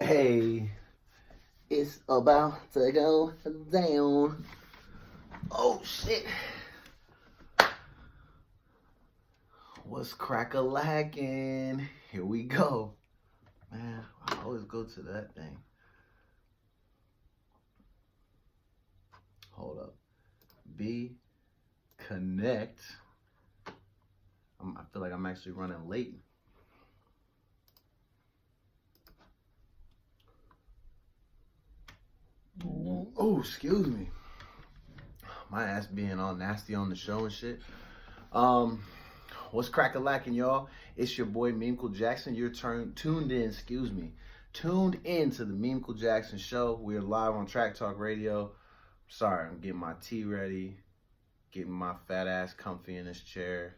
Hey, it's about to go down. Oh shit. What's crack-a-lackin'? Here we go. Man, I always go to that thing. Hold up. Connect. I feel like I'm actually running late. Oh, excuse me. My ass being all nasty on the show and shit. What's crack-a-lackin', y'all? It's your boy Memecool Jackson. You're tuned in to the Memecool Jackson Show. We're live on Track Talk Radio. Sorry, I'm getting my tea ready, getting my fat ass comfy in this chair.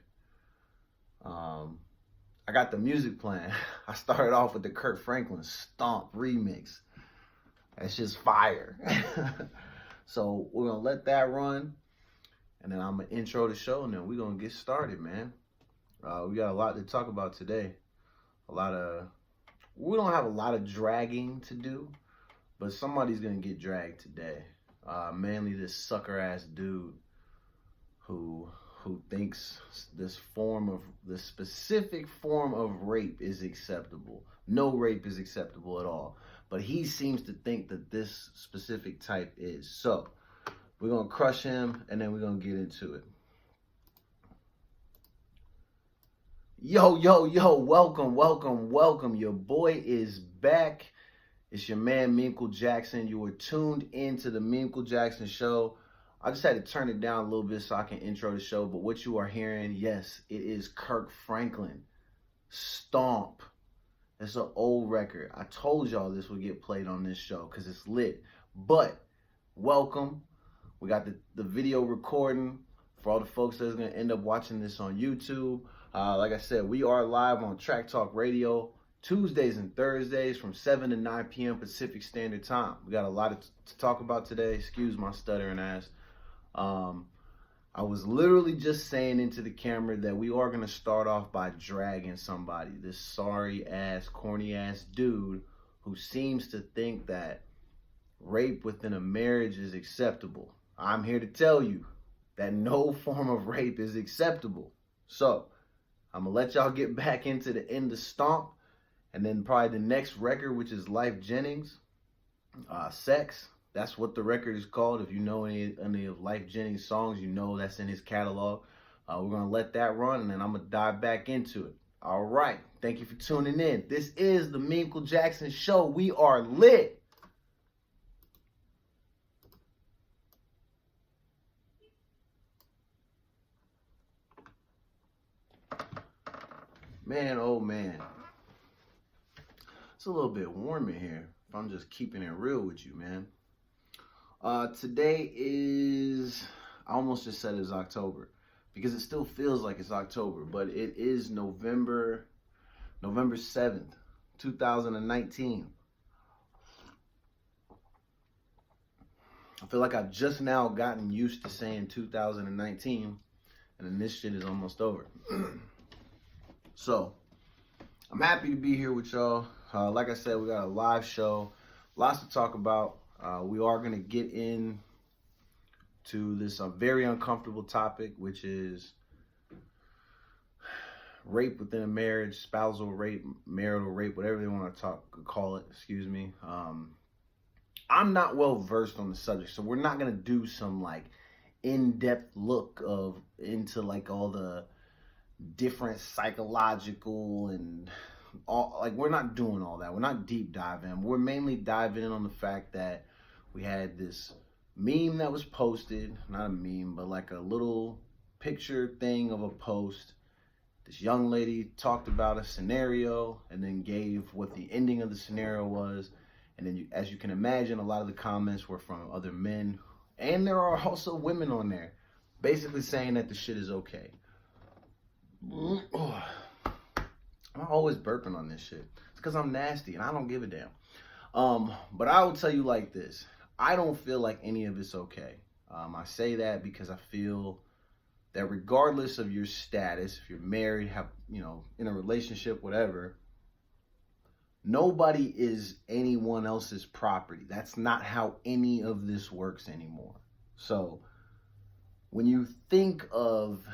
I got the music playing. I started off with the Kirk Franklin Stomp remix. That's just fire. So we're gonna let that run, and then I'm gonna intro the show, and then we're gonna get started, man. We got a lot to talk about today. We don't have a lot of dragging to do, but somebody's gonna get dragged today. Mainly this sucker ass dude who thinks this specific form of rape is acceptable. No rape is acceptable at all. But he seems to think that this specific type is. So we're gonna crush him, and then we're gonna get into it. Yo, welcome. Your boy is back. It's your man, Memecool Jackson. You were tuned into the Memecool Jackson Show. I just had to turn it down a little bit so I can intro the show. But what you are hearing, yes, it is Kirk Franklin. Stomp. It's an old record. I told y'all this would get played on this show because it's lit. But welcome. We got the video recording for all the folks that's going to end up watching this on YouTube. Like I said, we are live on Track Talk Radio Tuesdays and Thursdays from 7 to 9 p.m. Pacific Standard Time. We got a lot to talk about today. Excuse my stuttering ass. I was literally just saying into the camera that we are going to start off by dragging somebody. This sorry ass, corny ass dude who seems to think that rape within a marriage is acceptable. I'm here to tell you that no form of rape is acceptable. So I'm going to let y'all get back into the end of Stomp, and then probably the next record, which is Lyfe Jennings, Sex. That's what the record is called. If you know any of Lyfe Jennings' songs, you know that's in his catalog. We're going to let that run, and then I'm going to dive back into it. All right. Thank you for tuning in. This is the Memecool Jackson Show. We are lit. Man, oh man. It's a little bit warm in here, if I'm just keeping it real with you, man. Today is, I almost just said it's October because it still feels like it's October, but it is November 7th, 2019. I feel like I've just now gotten used to saying 2019, and then this shit is almost over. So, I'm happy to be here with y'all. Like I said, we got a live show, lots to talk about. We are going to get into this very uncomfortable topic, which is rape within a marriage, spousal rape, marital rape, whatever they want to call it, excuse me. I'm not well versed on the subject, so we're not going to do some like in-depth look into like all the different psychological and all, like, we're not doing all that. We're not deep diving. We're mainly diving in on the fact that we had this meme that was posted, not a meme, but like a little picture thing of a post. This young lady talked about a scenario and then gave what the ending of the scenario was. And then, as you can imagine, a lot of the comments were from other men. And there are also women on there basically saying that the shit is okay. I'm always burping on this shit. It's because I'm nasty and I don't give a damn. But I will tell you like this. I don't feel like any of it's okay. I say that because I feel that regardless of your status, if you're married, have, in a relationship, whatever, Nobody is anyone else's property. That's not how any of this works anymore. So when you think of,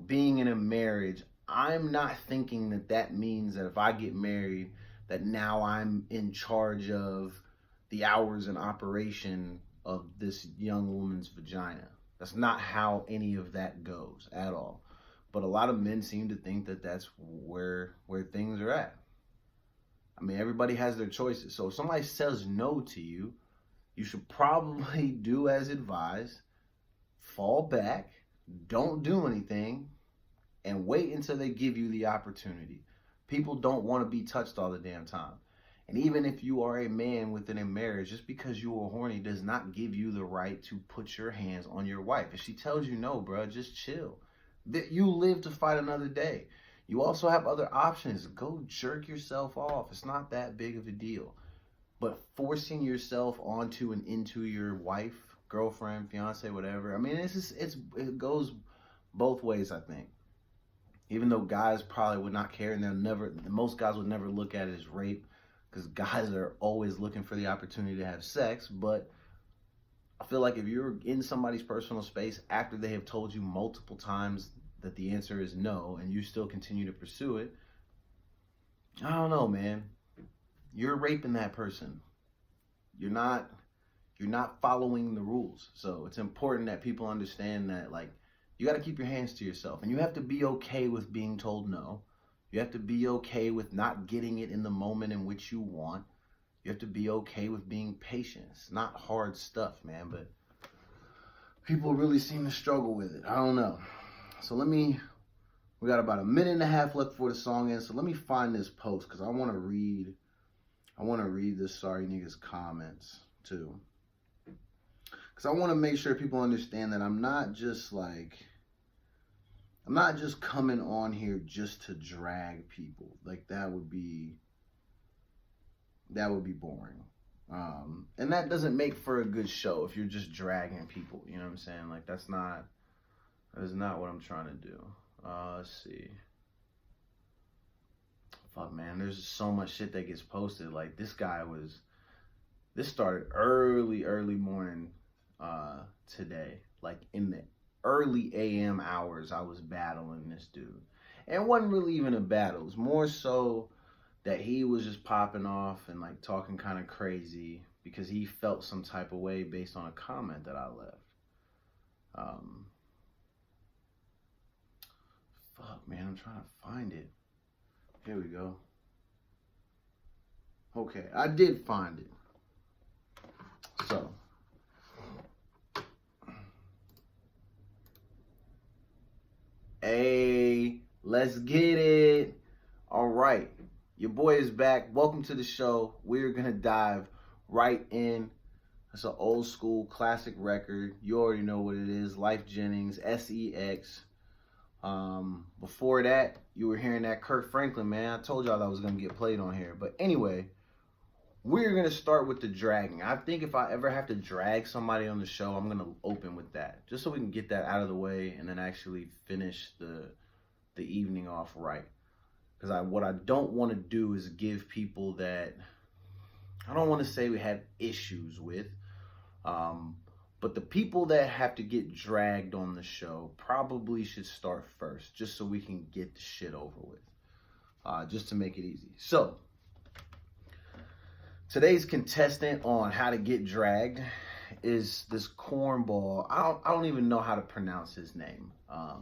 being in a marriage, I'm not thinking that that means that if I get married, that now I'm in charge of the hours and operation of this young woman's vagina. That's not how any of that goes at all. But a lot of men seem to think that that's where things are at. I mean, everybody has their choices. So if somebody says no to you, you should probably do as advised, fall back, don't do anything, and wait until they give you the opportunity. People don't want to be touched all the damn time. And even if you are a man within a marriage, just because you are horny does not give you the right to put your hands on your wife. If she tells you no, bro, just chill. You live to fight another day. You also have other options. Go jerk yourself off. It's not that big of a deal. But forcing yourself onto and into your wife, girlfriend, fiance, whatever, I mean, it goes both ways, I think. Even though guys probably would not care, and most guys would never look at it as rape, because guys are always looking for the opportunity to have sex. But I feel like if you're in somebody's personal space after they have told you multiple times that the answer is no, and you still continue to pursue it, I don't know, man. You're raping that person. You're not following the rules. So it's important that people understand that, like, you got to keep your hands to yourself, and you have to be okay with being told no. You have to be okay with not getting it in the moment in which you want. You have to be okay with being patient. It's not hard stuff, man, but people really seem to struggle with it. I don't know. So we got about a minute and a half left before the song ends. So let me find this post, because I want to read this sorry niggas comments too. Because I want to make sure people understand that I'm not just coming on here just to drag people. Like, that would be boring. And that doesn't make for a good show if you're just dragging people. You know what I'm saying? Like, that is not what I'm trying to do. Let's see. Fuck, man, there's so much shit that gets posted. Like, this started early morning today. Like, in the early AM hours, I was battling this dude. And it wasn't really even a battle. It was more so that he was just popping off and, like, talking kind of crazy because he felt some type of way based on a comment that I left. Fuck, man, I'm trying to find it. Here we go. Okay, I did find it. So, hey, let's get it. All right, your boy is back. Welcome to the show. We're gonna dive right in. It's an old school classic record. You already know what it is. Lyfe Jennings, SEX. Before that, you were hearing that Kirk Franklin, man. I told y'all that was gonna get played on here. But anyway, we're gonna start with the dragging. I think if I ever have to drag somebody on the show, I'm gonna open with that, just so we can get that out of the way and then actually finish the evening off right. Because what I don't want to do is give people that I don't want to say we have issues with, but the people that have to get dragged on the show probably should start first, just so we can get the shit over with, just to make it easy. So, today's contestant on how to get dragged is this cornball. I don't even know how to pronounce his name. I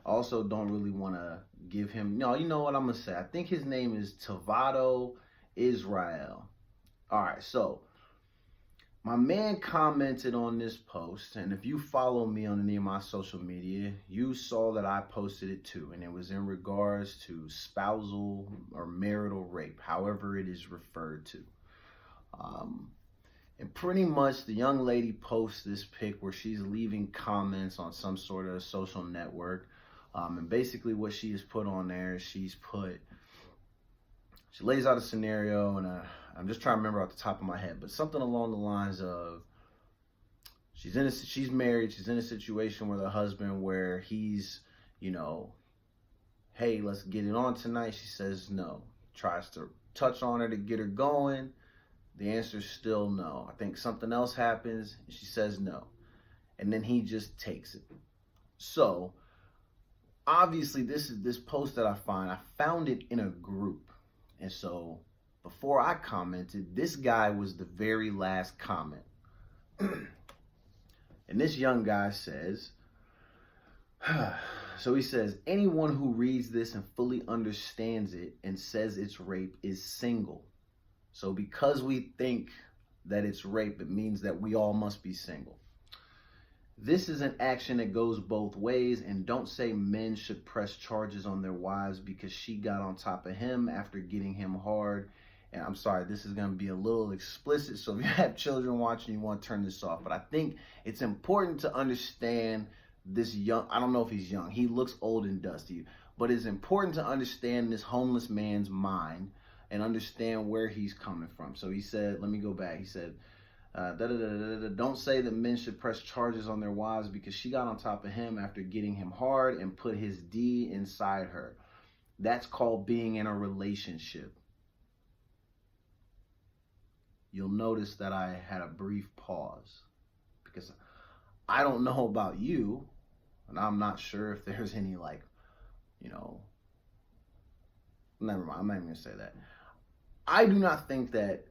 also don't really want to give him, no, you know what I'm going to say. I think his name is Tavado Israel. All right, so my man commented on this post, and if you follow me on any of my social media, you saw that I posted it too, and it was in regards to spousal or marital rape, however it is referred to. And pretty much the young lady posts this pic where she's leaving comments on some sort of social network. And basically what she has put on there, she lays out a scenario, and I'm just trying to remember off the top of my head, but something along the lines of she's married, she's in a situation with her husband where he's, hey, let's get it on tonight. She says no, tries to touch on her to get her going? The answer is still no. I think something else happens, and she says no. And then he just takes it. So, obviously, this post that I found it in a group. And so, before I commented, this guy was the very last comment. And this young guy says, so he says, anyone who reads this and fully understands it and says it's rape is single. So because we think that it's rape, it means that we all must be single. This is an action that goes both ways, and don't say men should press charges on their wives because she got on top of him after getting him hard. And I'm sorry, this is going to be a little explicit, so if you have children watching, you want to turn this off. But I think it's important to understand this young, I don't know if he's young, he looks old and dusty, but it's important to understand this homeless man's mind and understand where he's coming from. So he said, let me go back, he said, don't say that men should press charges on their wives because she got on top of him after getting him hard and put his D inside her. That's called being in a relationship. You'll notice that I had a brief pause because I don't know about you, and I'm not sure if there's any never mind, I'm not even gonna say that. I do not think that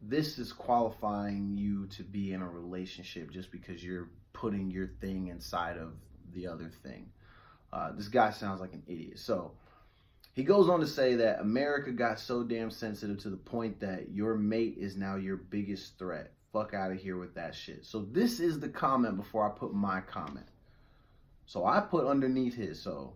this is qualifying you to be in a relationship just because you're putting your thing inside of the other thing. This guy sounds like an idiot. So he goes on to say that America got so damn sensitive to the point that your mate is now your biggest threat. Fuck out of here with that shit. So this is the comment before I put my comment. So I put underneath his. So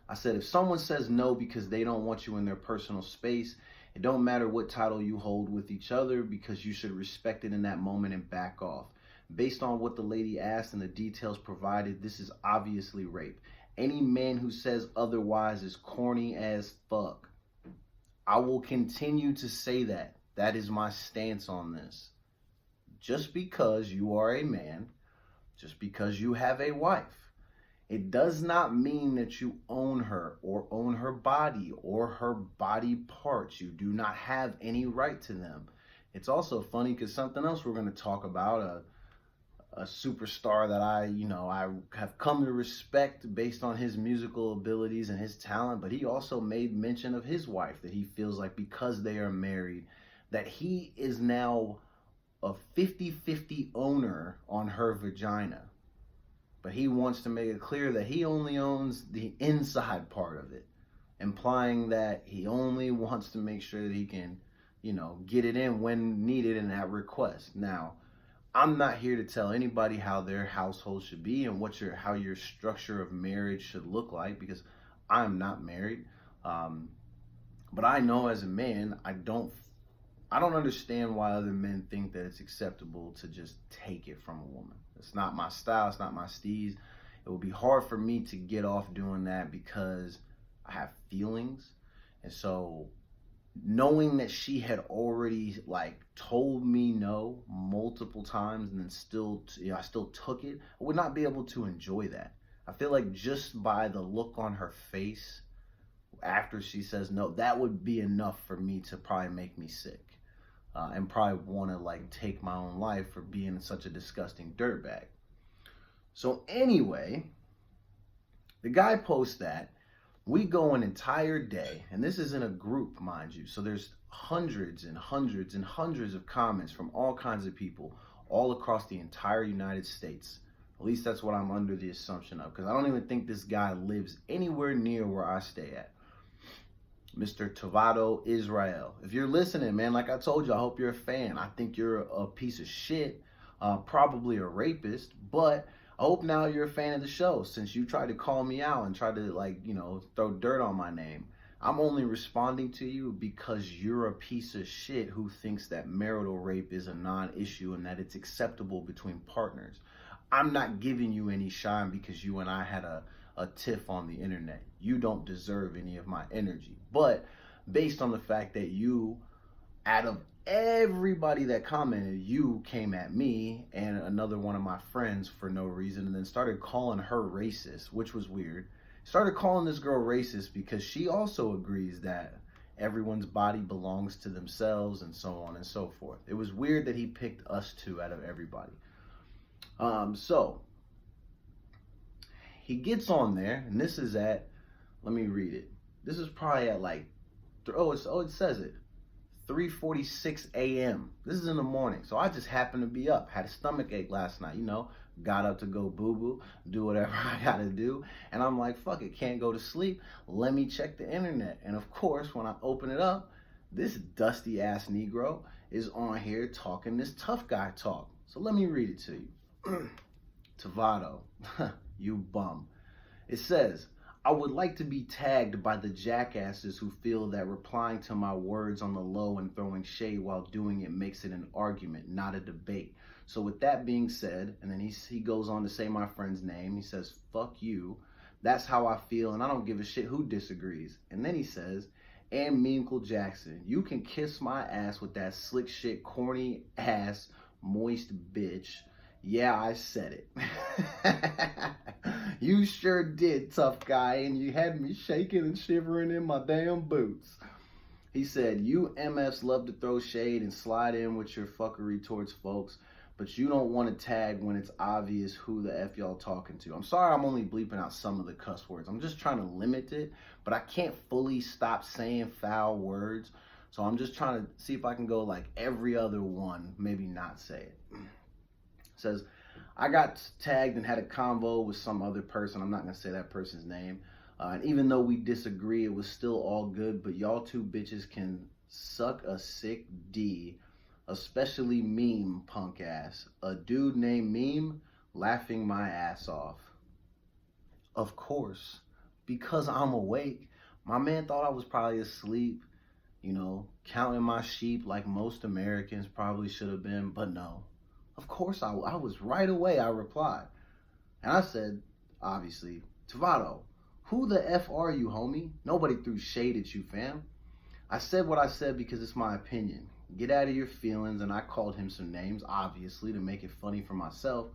I said, if someone says no because they don't want you in their personal space, it don't matter what title you hold with each other because you should respect it in that moment and back off. Based on what the lady asked and the details provided, this is obviously rape. Any man who says otherwise is corny as fuck. I will continue to say that. That is my stance on this. Just because you are a man, just because you have a wife, it does not mean that you own her or own her body or her body parts. You do not have any right to them. It's also funny because something else we're going to talk about, a superstar that I have come to respect based on his musical abilities and his talent, but he also made mention of his wife, that he feels like because they are married, that he is now a 50-50 owner on her vagina. But he wants to make it clear that he only owns the inside part of it, implying that he only wants to make sure that he can, get it in when needed and at request. Now, I'm not here to tell anybody how their household should be and how your structure of marriage should look like, because I'm not married. But I know as a man, I don't understand why other men think that it's acceptable to just take it from a woman. It's not my style. It's not my steez. It would be hard for me to get off doing that because I have feelings. And so knowing that she had already told me no multiple times and then I still took it, I would not be able to enjoy that. I feel like just by the look on her face after she says no, that would be enough for me to probably make me sick. And probably want to take my own life for being such a disgusting dirtbag. So anyway, the guy posts that. We go an entire day, and this is in a group, mind you. So there's hundreds and hundreds and hundreds of comments from all kinds of people all across the entire United States. At least that's what I'm under the assumption of, because I don't even think this guy lives anywhere near where I stay at. Mr. Tavado Israel. If you're listening, man, like I told you, I hope you're a fan. I think you're a piece of shit, probably a rapist, but I hope now you're a fan of the show since you tried to call me out and tried to throw dirt on my name. I'm only responding to you because you're a piece of shit who thinks that marital rape is a non-issue and that it's acceptable between partners. I'm not giving you any shine because you and I had a tiff on the internet. You don't deserve any of my energy. But based on the fact that you, out of everybody that commented, you came at me and another one of my friends for no reason and then started calling her racist, which was weird. Started calling this girl racist because she also agrees that everyone's body belongs to themselves, and so on and so forth. It was weird that he picked us two out of everybody. So he gets on there, and this is at, let me read it. This is probably at like, it says it, 3:46 a.m. This is in the morning. So I just happened to be up. Had a stomach ache last night, got up to go boo-boo, do whatever I gotta do. And I'm like, fuck it, can't go to sleep. Let me check the internet. And of course, when I open it up, this dusty ass Negro is on here talking this tough guy talk. So let me read it to you. Tavato, you bum. It says, I would like to be tagged by the jackasses who feel that replying to my words on the low and throwing shade while doing it makes it an argument, not a debate. So with that being said, and then he goes on to say my friend's name. He says, fuck you. That's how I feel, and I don't give a shit who disagrees. And then he says, and Meemco Jackson, you can kiss my ass with that slick shit, corny ass, moist bitch. Yeah, I said it. You sure did, tough guy, and you had me shaking and shivering in my damn boots. He said, you MFs love to throw shade and slide in with your fuckery towards folks, but you don't want to tag when it's obvious who the F y'all talking to. I'm sorry I'm only bleeping out some of the cuss words. I'm just trying to limit it, but I can't fully stop saying foul words, so I'm just trying to see if I can go like every other one, maybe not say it. Says, I got tagged and had a convo with some other person. I'm not going to say that person's name. And even though we disagree, it was still all good. But y'all two bitches can suck a sick D, especially Meme punk ass. A dude named Meme laughing my ass off. Of course, because I'm awake. My man thought I was probably asleep, counting my sheep like most Americans probably should have been. But no. Of course, I was right away, I replied. And I said, obviously, Tavato, who the F are you, homie? Nobody threw shade at you, fam. I said what I said because it's my opinion. Get out of your feelings, and I called him some names, obviously, to make it funny for myself.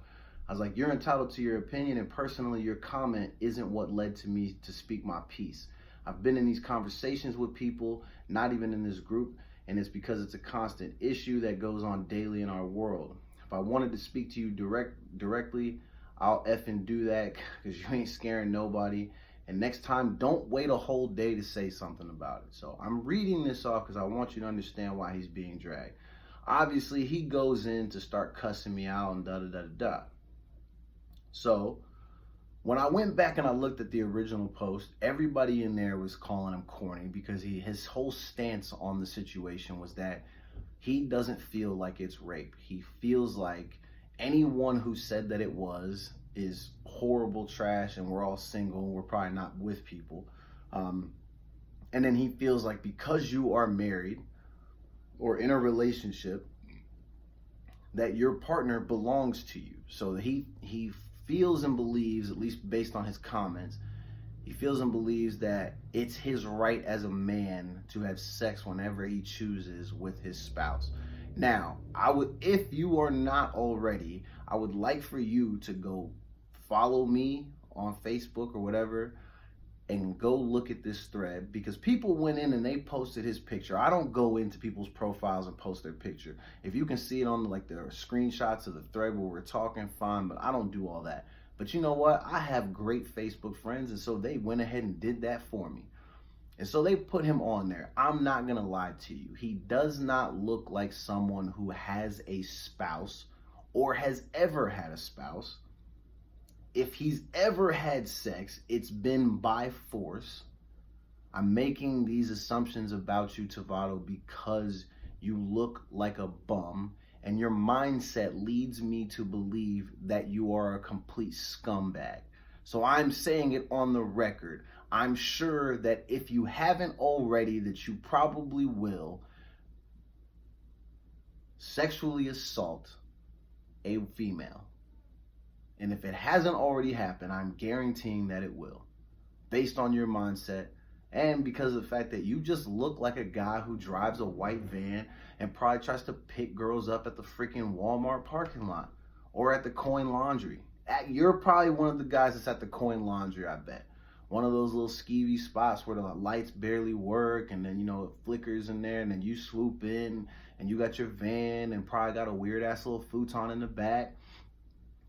I was like, you're entitled to your opinion, and personally, your comment isn't what led to me to speak my piece. I've been in these conversations with people, not even in this group, and it's because it's a constant issue that goes on daily in our world. If I wanted to speak to you directly, I'll effing do that because you ain't scaring nobody. And next time, don't wait a whole day to say something about it. So I'm reading this off because I want you to understand why he's being dragged. Obviously, he goes in to start cussing me out and da-da-da-da-da. So when I went back and I looked at the original post, everybody in there was calling him corny because his whole stance on the situation was that he doesn't feel like it's rape. He feels like anyone who said that it was is horrible trash and we're all single and we're probably not with people. And then he feels like because you are married or in a relationship that your partner belongs to you. So he feels and believes, at least based on his comments, he feels and believes that it's his right as a man to have sex whenever he chooses with his spouse. Now, if you are not already, I would like for you to go follow me on Facebook or whatever and go look at this thread because people went in and they posted his picture. I don't go into people's profiles and post their picture. If you can see it on the screenshots of the thread where we're talking, fine, but I don't do all that. But you know what? I have great Facebook friends, and so they went ahead and did that for me. And so they put him on there. I'm not going to lie to you. He does not look like someone who has a spouse or has ever had a spouse. If he's ever had sex, it's been by force. I'm making these assumptions about you, Tavato, because you look like a bum. And your mindset leads me to believe that you are a complete scumbag. So I'm saying it on the record. I'm sure that if you haven't already, that you probably will sexually assault a female. And if it hasn't already happened, I'm guaranteeing that it will. Based on your mindset and because of the fact that you just look like a guy who drives a white van and probably tries to pick girls up at the freaking Walmart parking lot or at the Coin Laundry. You're probably one of the guys that's at the Coin Laundry, I bet. one of those little skeevy spots where the lights barely work, and then, you know, it flickers in there, and then you swoop in, and you got your van, and probably got a weird ass little futon in the back.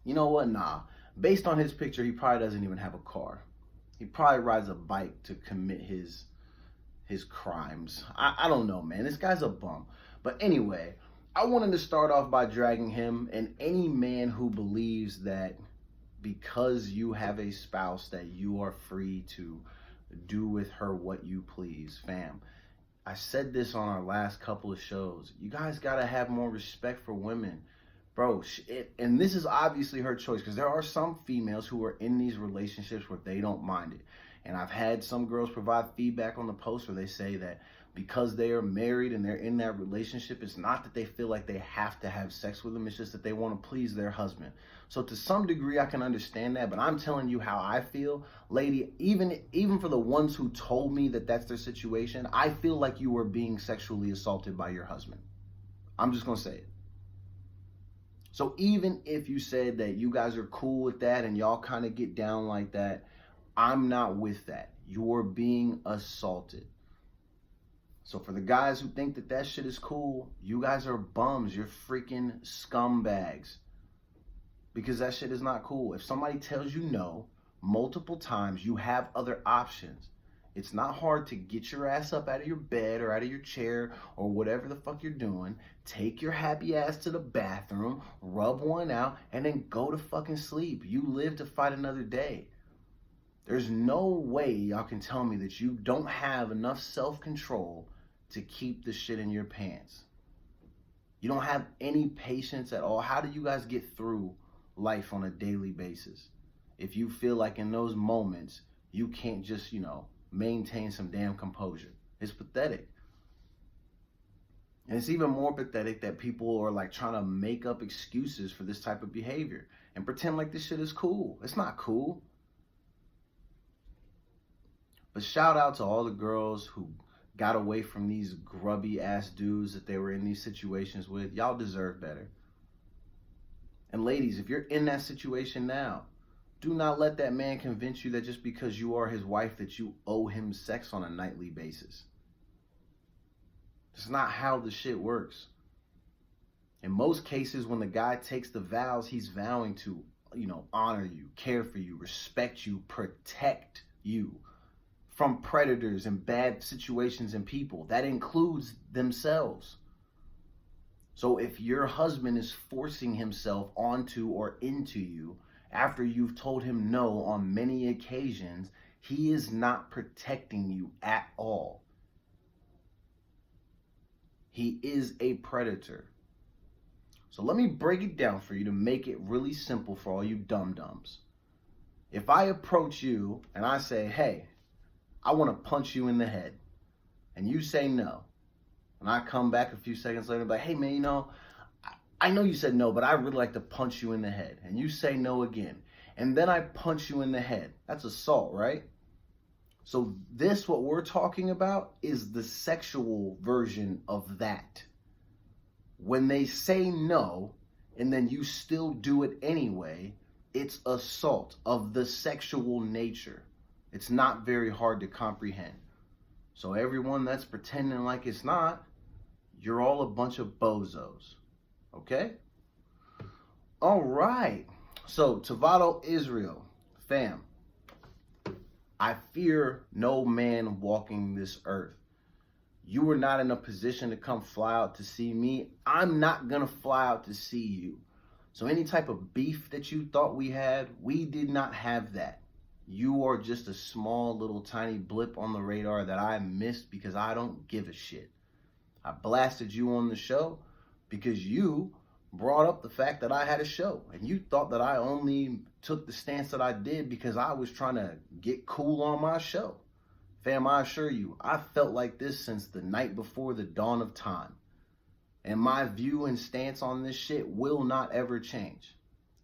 You know what? Nah. Based on his picture, he probably doesn't even have a car. He probably rides a bike to commit his crimes. I don't know, man. This guy's a bum. But anyway, I wanted to start off by dragging him and any man who believes that because you have a spouse that you are free to do with her what you please. Fam, I said this on our last couple of shows. You guys got to have more respect for women. Bro, and this is obviously her choice, because there are some females who are in these relationships where they don't mind it. And I've had some girls provide feedback on the post where they say that because they are married and they're in that relationship, it's not that they feel like they have to have sex with them. It's just that they want to please their husband. So to some degree, I can understand that. But I'm telling you how I feel. Lady, even for the ones who told me that that's their situation, I feel like you were being sexually assaulted by your husband. I'm just going to say it. So even if you said that you guys are cool with that and y'all kind of get down like that, I'm not with that. You're being assaulted. So for the guys who think that that shit is cool, you guys are bums. You're freaking scumbags. Because that shit is not cool. If somebody tells you no multiple times, you have other options. It's not hard to get your ass up out of your bed or out of your chair or whatever the fuck you're doing. Take your happy ass to the bathroom, rub one out, and then go to fucking sleep. You live to fight another day. There's no way y'all can tell me that you don't have enough self-control to keep the shit in your pants. You don't have any patience at all. How do you guys get through life on a daily basis if you feel like in those moments you can't just, you know, maintain some damn composure? It's pathetic. And it's even more pathetic that people are like trying to make up excuses for this type of behavior and pretend like this shit is cool. It's not cool. But shout out to all the girls who got away from these grubby ass dudes that they were in these situations with. Y'all deserve better. And ladies, if you're in that situation now, do not let that man convince you that just because you are his wife that you owe him sex on a nightly basis. It's not how the shit works. In most cases, when the guy takes the vows, he's vowing to, you know, honor you, care for you, respect you, protect you from predators and bad situations and people. That includes themselves. So if your husband is forcing himself onto or into you after you've told him no on many occasions, he is not protecting you at all. He is a predator. So let me break it down for you to make it really simple for all you dum-dums. If I approach you and I say, hey, I want to punch you in the head, and you say no, and I come back a few seconds later and be like, hey man, you know, I know you said no, but I really like to punch you in the head. And you say no again. And then I punch you in the head. That's assault, right? So this, what we're talking about, is the sexual version of that. When they say no, and then you still do it anyway, it's assault of the sexual nature. It's not very hard to comprehend. So everyone that's pretending like it's not, you're all a bunch of bozos. Okay? All right. So, Tavato Israel, fam, I fear no man walking this earth. You were not in a position to come fly out to see me. I'm not going to fly out to see you. So any type of beef that you thought we had, we did not have that. You are just a small little tiny blip on the radar that I missed because I don't give a shit. I blasted you on the show because you brought up the fact that I had a show, and you thought that I only took the stance that I did because I was trying to get cool on my show. Fam, I assure you, I felt like this since the night before the dawn of time. And my view and stance on this shit will not ever change.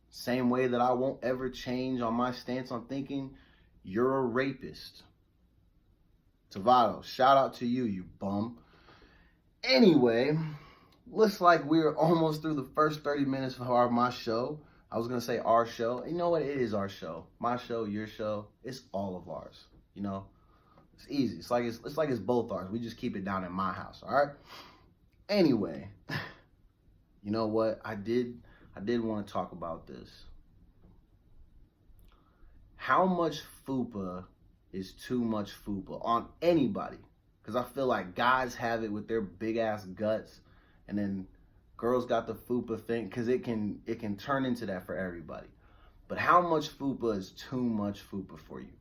Same way that I won't ever change on my stance on thinking you're a rapist. Tavato, shout out to you, you bum. Anyway, looks like we're almost through the first 30 minutes of my show. I was gonna say our show. You know what? It is our show. My show, your show. It's all of ours. You know, it's easy. It's like it's both ours. We just keep it down in my house. All right. Anyway, you know what? I did want to talk about this. How much fupa is too much fupa on anybody? Because I feel like guys have it with their big ass guts, and then girls got the fupa thing, because it can turn into that for everybody. But how much fupa is too much fupa for you?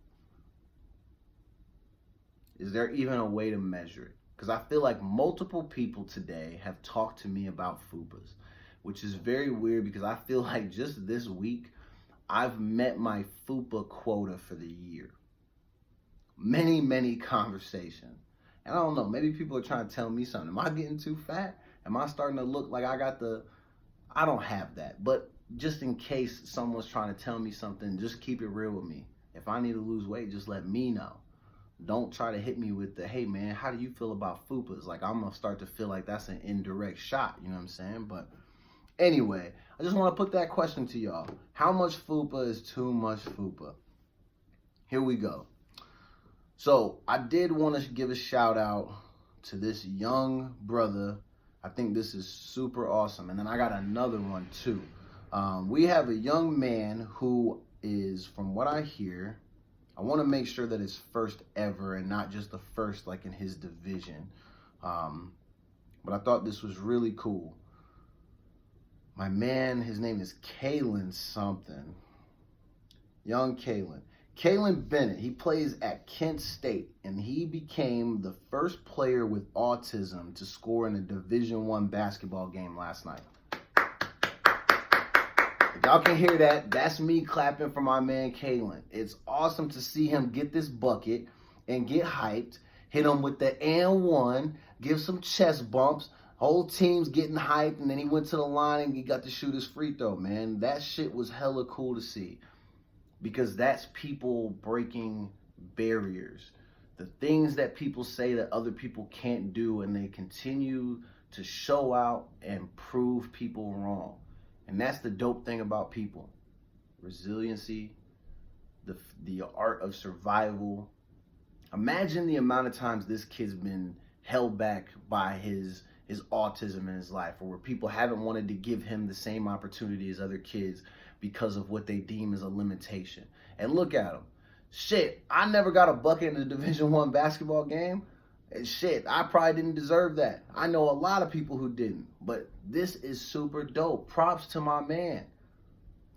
Is there even a way to measure it? Because I feel like multiple people today have talked to me about fupas, which is very weird because I feel like just this week I've met my fupa quota for the year. Many conversations. And I don't know, maybe people are trying to tell me something. Am I getting too fat? Am I starting to look like I don't have that. But just in case someone's trying to tell me something, just keep it real with me. If I need to lose weight, just let me know. Don't try to hit me with the, hey man, how do you feel about fupas? Like I'm gonna start to feel like that's an indirect shot, you know what I'm saying? But anyway, I just want to put that question to y'all. How much fupa is too much fupa? Here we go. So I did want to give a shout out to this young brother. I think this is super awesome. And then I got another one too. We have a young man who is, from what I hear, I want to make sure that it's first ever and not just the first like in his division. But I thought this was really cool. My man, his name is Kalen something. Young Kalen. Kalen Bennett, he plays at Kent State, and he became the first player with autism to score in a Division I basketball game last night. If y'all can hear that, that's me clapping for my man Kalen. It's awesome to see him get this bucket and get hyped, hit him with the and one, give some chest bumps, whole team's getting hyped, and then he went to the line and he got to shoot his free throw, man. That shit was hella cool to see. Because that's people breaking barriers. The things that people say that other people can't do, and they continue to show out and prove people wrong. And that's the dope thing about people. Resiliency, the art of survival. Imagine the amount of times this kid's been held back by his autism in his life, or where people haven't wanted to give him the same opportunity as other kids because of what they deem as a limitation. And look at him. Shit, I never got a bucket in a Division I basketball game. And shit, I probably didn't deserve that. I know a lot of people who didn't. But this is super dope. Props to my man,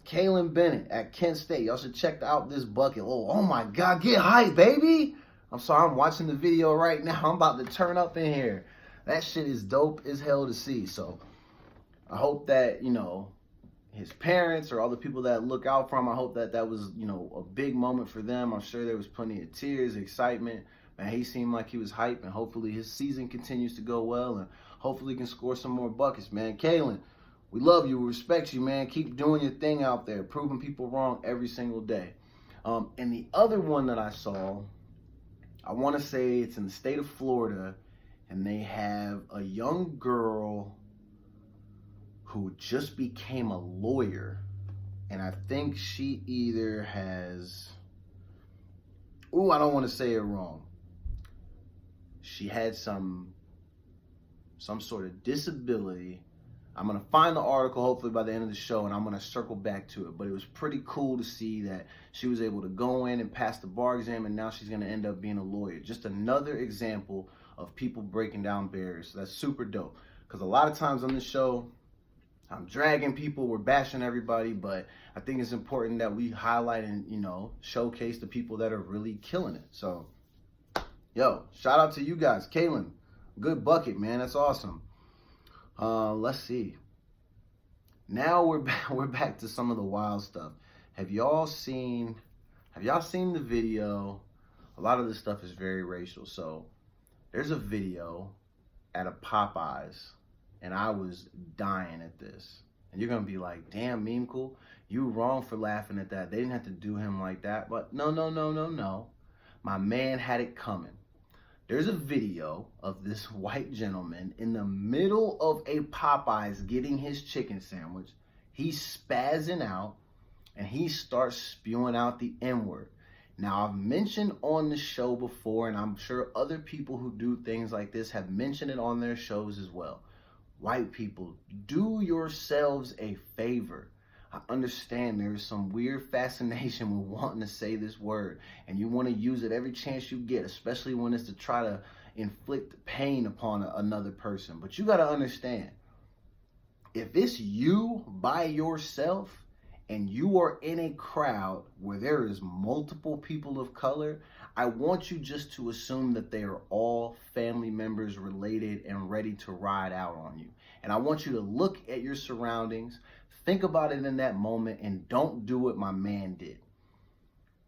Kalen Bennett at Kent State. Y'all should check out this bucket. Oh my God, get hype, baby. I'm sorry, I'm watching the video right now. I'm about to turn up in here. That shit is dope as hell to see. So I hope that, you know, his parents or all the people that look out for him, I hope that that was, you know, a big moment for them. I'm sure there was plenty of tears, excitement. Man, he seemed like he was hyped, and hopefully his season continues to go well, and hopefully he can score some more buckets, man. Kalen, we love you. We respect you, man. Keep doing your thing out there, proving people wrong every single day. And the other one that I saw, I want to say it's in the state of Florida, and they have a young girl who just became a lawyer. And I think she either has, I don't want to say it wrong. She had some sort of disability. I'm going to find the article hopefully by the end of the show, and I'm going to circle back to it. But it was pretty cool to see that she was able to go in and pass the bar exam, and now she's going to end up being a lawyer. Just another example of people breaking down barriers. So that's super dope. Because a lot of times on this show, I'm dragging people, we're bashing everybody, but I think it's important that we highlight and, you know, showcase the people that are really killing it. So, yo, shout out to you guys. Kalen, good bucket, man. That's awesome. Let's see. Now we're back to some of the wild stuff. Have y'all seen the video? A lot of this stuff is very racial. So there's a video at a Popeyes, and I was dying at this. And you're gonna be like, damn, Meme Cool, you wrong for laughing at that. They didn't have to do him like that. But no. My man had it coming. There's a video of this white gentleman in the middle of a Popeyes getting his chicken sandwich. He's spazzing out and he starts spewing out the N-word. Now, I've mentioned on the show before, and I'm sure other people who do things like this have mentioned it on their shows as well. White people, do yourselves a favor. I understand there is some weird fascination with wanting to say this word, and you want to use it every chance you get, especially when it's to try to inflict pain upon another person. But you got to understand, if it's you by yourself and you are in a crowd where there is multiple people of color, I want you just to assume that they are all family members, related, and ready to ride out on you. And I want you to look at your surroundings, think about it in that moment, and don't do what my man did.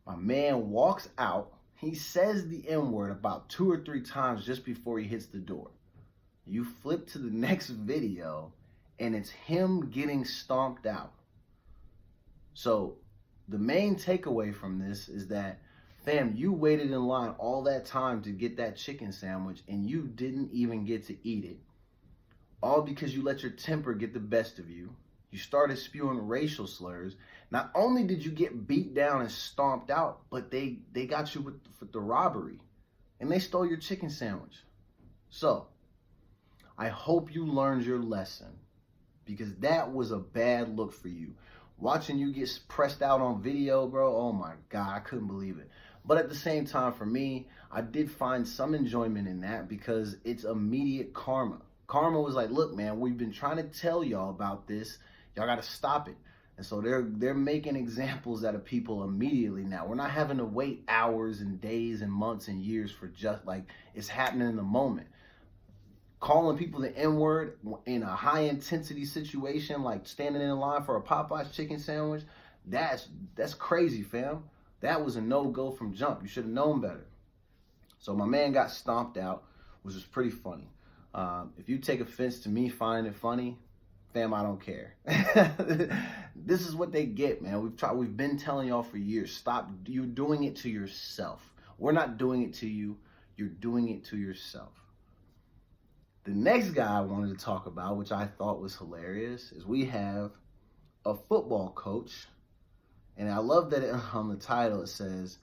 My man walks out, he says the N-word about 2 or 3 times just before he hits the door. You flip to the next video, and it's him getting stomped out. So the main takeaway from this is that, fam, you waited in line all that time to get that chicken sandwich and you didn't even get to eat it. All because you let your temper get the best of you. You started spewing racial slurs. Not only did you get beat down and stomped out, but they got you with the robbery. And they stole your chicken sandwich. So, I hope you learned your lesson, because that was a bad look for you. Watching you get pressed out on video, bro, oh my God, I couldn't believe it. But at the same time, for me, I did find some enjoyment in that because it's immediate karma. Karma was like, look, man, we've been trying to tell y'all about this. Y'all got to stop it. And so they're making examples out of people immediately now. We're not having to wait hours and days and months and years for just like it's happening in the moment. Calling people the N-word in a high intensity situation, like standing in line for a Popeye's chicken sandwich, that's crazy, fam. That was a no-go from jump. You should have known better. So my man got stomped out, which was pretty funny. If you take offense to me finding it funny, fam, I don't care. This is what they get, man. We've been telling y'all for years, stop. You're doing it to yourself. We're not doing it to you. You're doing it to yourself. The next guy I wanted to talk about, which I thought was hilarious, is we have a football coach. And I love that on the title it says,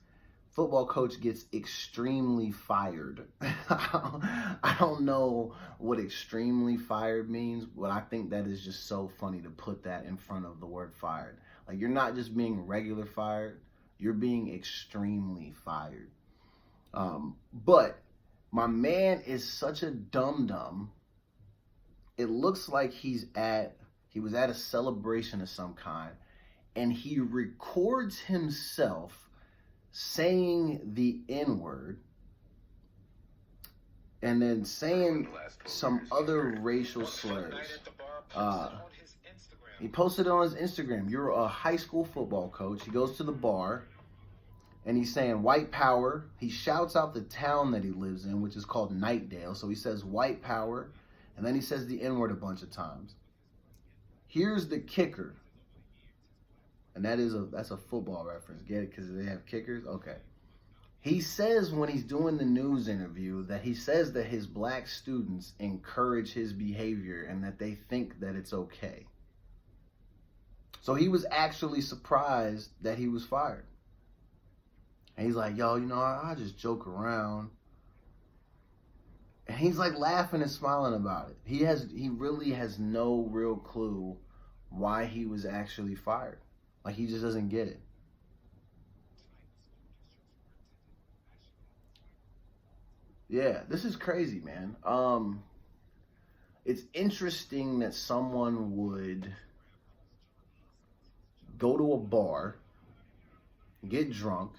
football coach gets extremely fired. I don't know what extremely fired means, but I think that is just so funny to put that in front of the word fired. Like, you're not just being regular fired, you're being extremely fired. But my man is such a dum-dum. It looks like he was at a celebration of some kind, and he records himself saying the N-word and then saying some other racial slurs. He posted it on his Instagram. You're a high school football coach. He goes to the bar and he's saying white power. He shouts out the town that he lives in, which is called Nightdale. So he says white power, and then he says the N-word a bunch of times. Here's the kicker. And that's a football reference. Get it? Because they have kickers? Okay. He says when he's doing the news interview that he says that his black students encourage his behavior and that they think that it's okay. So he was actually surprised that he was fired. And he's like, yo, I just joke around. And he's like laughing and smiling about it. He really has no real clue why he was actually fired. Like, he just doesn't get it. Yeah, this is crazy, man. It's interesting that someone would go to a bar, get drunk,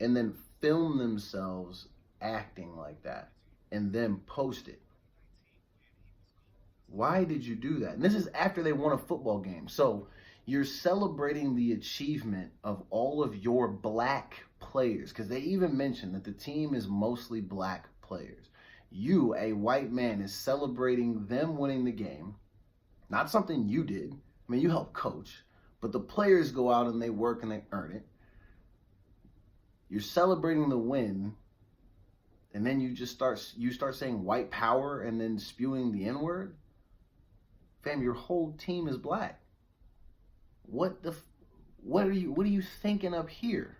and then film themselves acting like that and then post it. Why did you do that? And this is after they won a football game. So you're celebrating the achievement of all of your black players, because they even mentioned that the team is mostly black players. You, a white man, is celebrating them winning the game. Not something you did. I mean, you helped coach, but the players go out and they work and they earn it. You're celebrating the win, and then you start saying white power and then spewing the N-word. Fam, your whole team is black. what are you thinking up here?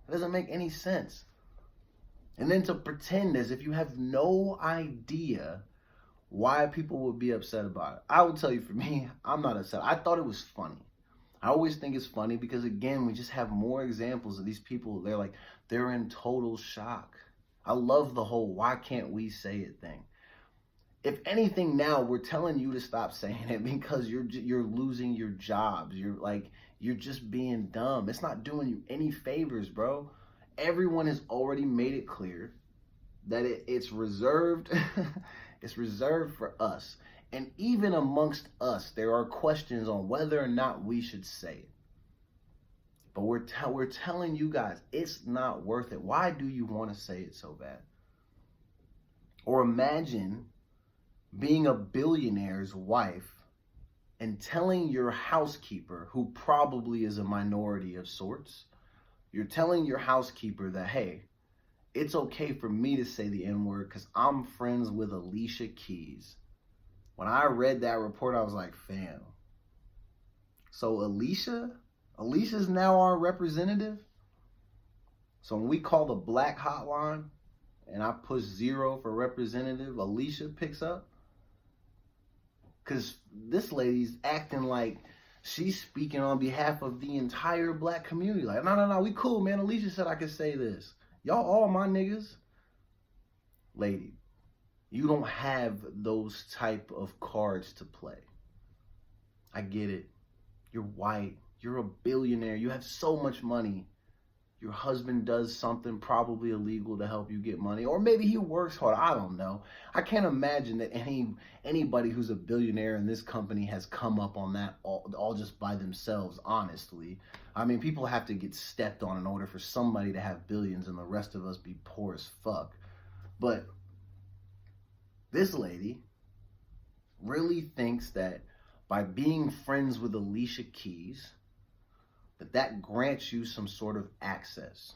It doesn't make any sense. And then to pretend as if you have no idea why people would be upset about it. I will tell you, for me, I'm not upset. I thought it was funny. I always think it's funny because, again, we just have more examples of these people. They're in total shock. I love the whole "why can't we say it" thing. If anything, now we're telling you to stop saying it because you're losing your jobs. You're just being dumb. It's not doing you any favors, bro. Everyone has already made it clear that it's reserved. It's reserved for us. And even amongst us, there are questions on whether or not we should say it. But we're telling you guys, it's not worth it. Why do you want to say it so bad? Or imagine being a billionaire's wife and telling your housekeeper, who probably is a minority of sorts, you're telling your housekeeper that, hey, it's okay for me to say the N-word because I'm friends with Alicia Keys. When I read that report, I was like, fam. So Alicia's now our representative? So when we call the black hotline and I push 0 for representative, Alicia picks up? Because this lady's acting like she's speaking on behalf of the entire black community. Like, no, we cool, man. Alicia said I could say this. Y'all all my niggas. Lady, you don't have those type of cards to play. I get it. You're white. You're a billionaire. You have so much money. Your husband does something probably illegal to help you get money. Or maybe he works hard. I don't know. I can't imagine that anybody who's a billionaire in this company has come up on that all just by themselves, honestly. I mean, people have to get stepped on in order for somebody to have billions and the rest of us be poor as fuck. But this lady really thinks that by being friends with Alicia Keys, that grants you some sort of access.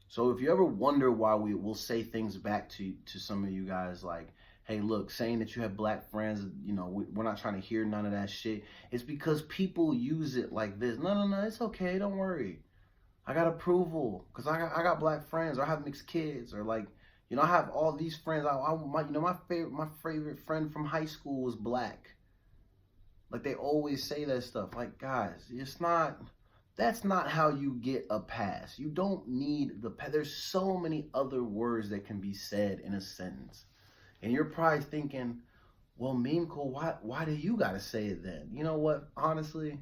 So if you ever wonder why we will say things back to some of you guys like, hey, look, saying that you have black friends, we're not trying to hear none of that shit. It's because people use it like this. No, it's okay. Don't worry. I got approval because I got black friends, or I have mixed kids, or I have all these friends. My favorite friend from high school was black. Like, they always say that stuff. Like, guys, that's not how you get a pass. You don't need the pass. There's so many other words that can be said in a sentence. And you're probably thinking, well, Meemco, why do you got to say it then? You know what? Honestly,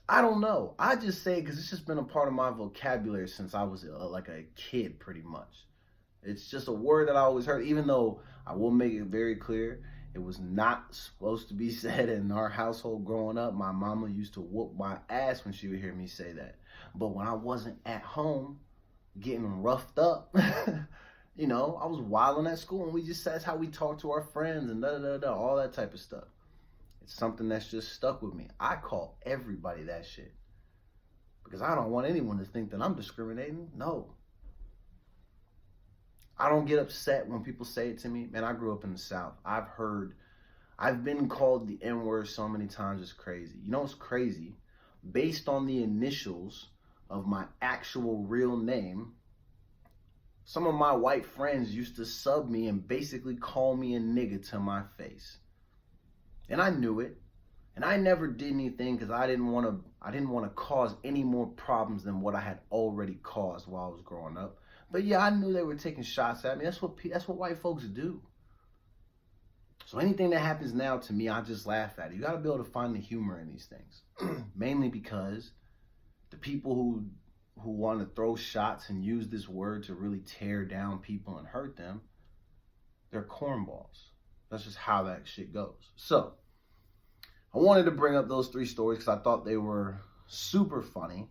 I don't know. I just say it because it's just been a part of my vocabulary since I was like a kid, pretty much. It's just a word that I always heard, even though I will make it very clear, it was not supposed to be said in our household growing up. My mama used to whoop my ass when she would hear me say that. But when I wasn't at home getting roughed up, I was wilding at school, and that's how we talk to our friends and all that type of stuff. It's something that's just stuck with me. I call everybody that shit because I don't want anyone to think that I'm discriminating. No. I don't get upset when people say it to me. Man, I grew up in the South. I've been called the N-word so many times, it's crazy. You know what's crazy? Based on the initials of my actual real name, some of my white friends used to sub me and basically call me a nigga to my face. And I knew it. And I never did anything because I didn't want to cause any more problems than what I had already caused while I was growing up. But yeah, I knew they were taking shots at me. That's what white folks do. So anything that happens now to me, I just laugh at it. You got to be able to find the humor in these things. Mainly because the people who want to throw shots and use this word to really tear down people and hurt them, they're cornballs. That's just how that shit goes. So I wanted to bring up those 3 stories because I thought they were super funny.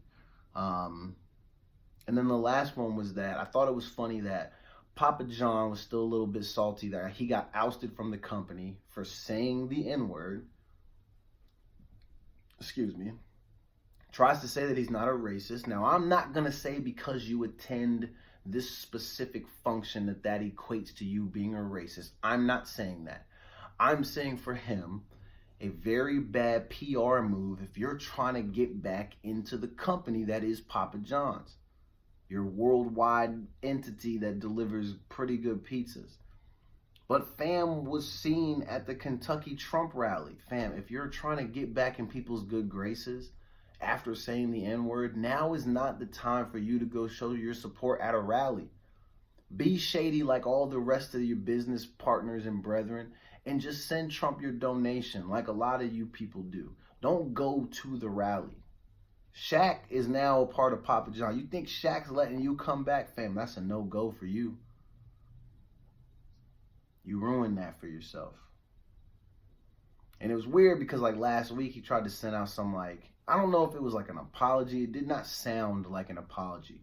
And then the last one was that I thought it was funny that Papa John was still a little bit salty that he got ousted from the company for saying the N-word. Excuse me. Tries to say that he's not a racist. Now, I'm not going to say because you attend this specific function that equates to you being a racist. I'm not saying that. I'm saying for him, a very bad PR move if you're trying to get back into the company that is Papa John's, your worldwide entity that delivers pretty good pizzas. But fam was seen at the Kentucky Trump rally. Fam, if you're trying to get back in people's good graces after saying the N-word, now is not the time for you to go show your support at a rally. Be shady like all the rest of your business partners and brethren, and just send Trump your donation like a lot of you people do. Don't go to the rally. Shaq is now a part of Papa John. You think Shaq's letting you come back, fam? That's a no-go for you. You ruined that for yourself. And it was weird because like last week he tried to send out some like, I don't know if it was like an apology. It did not sound like an apology.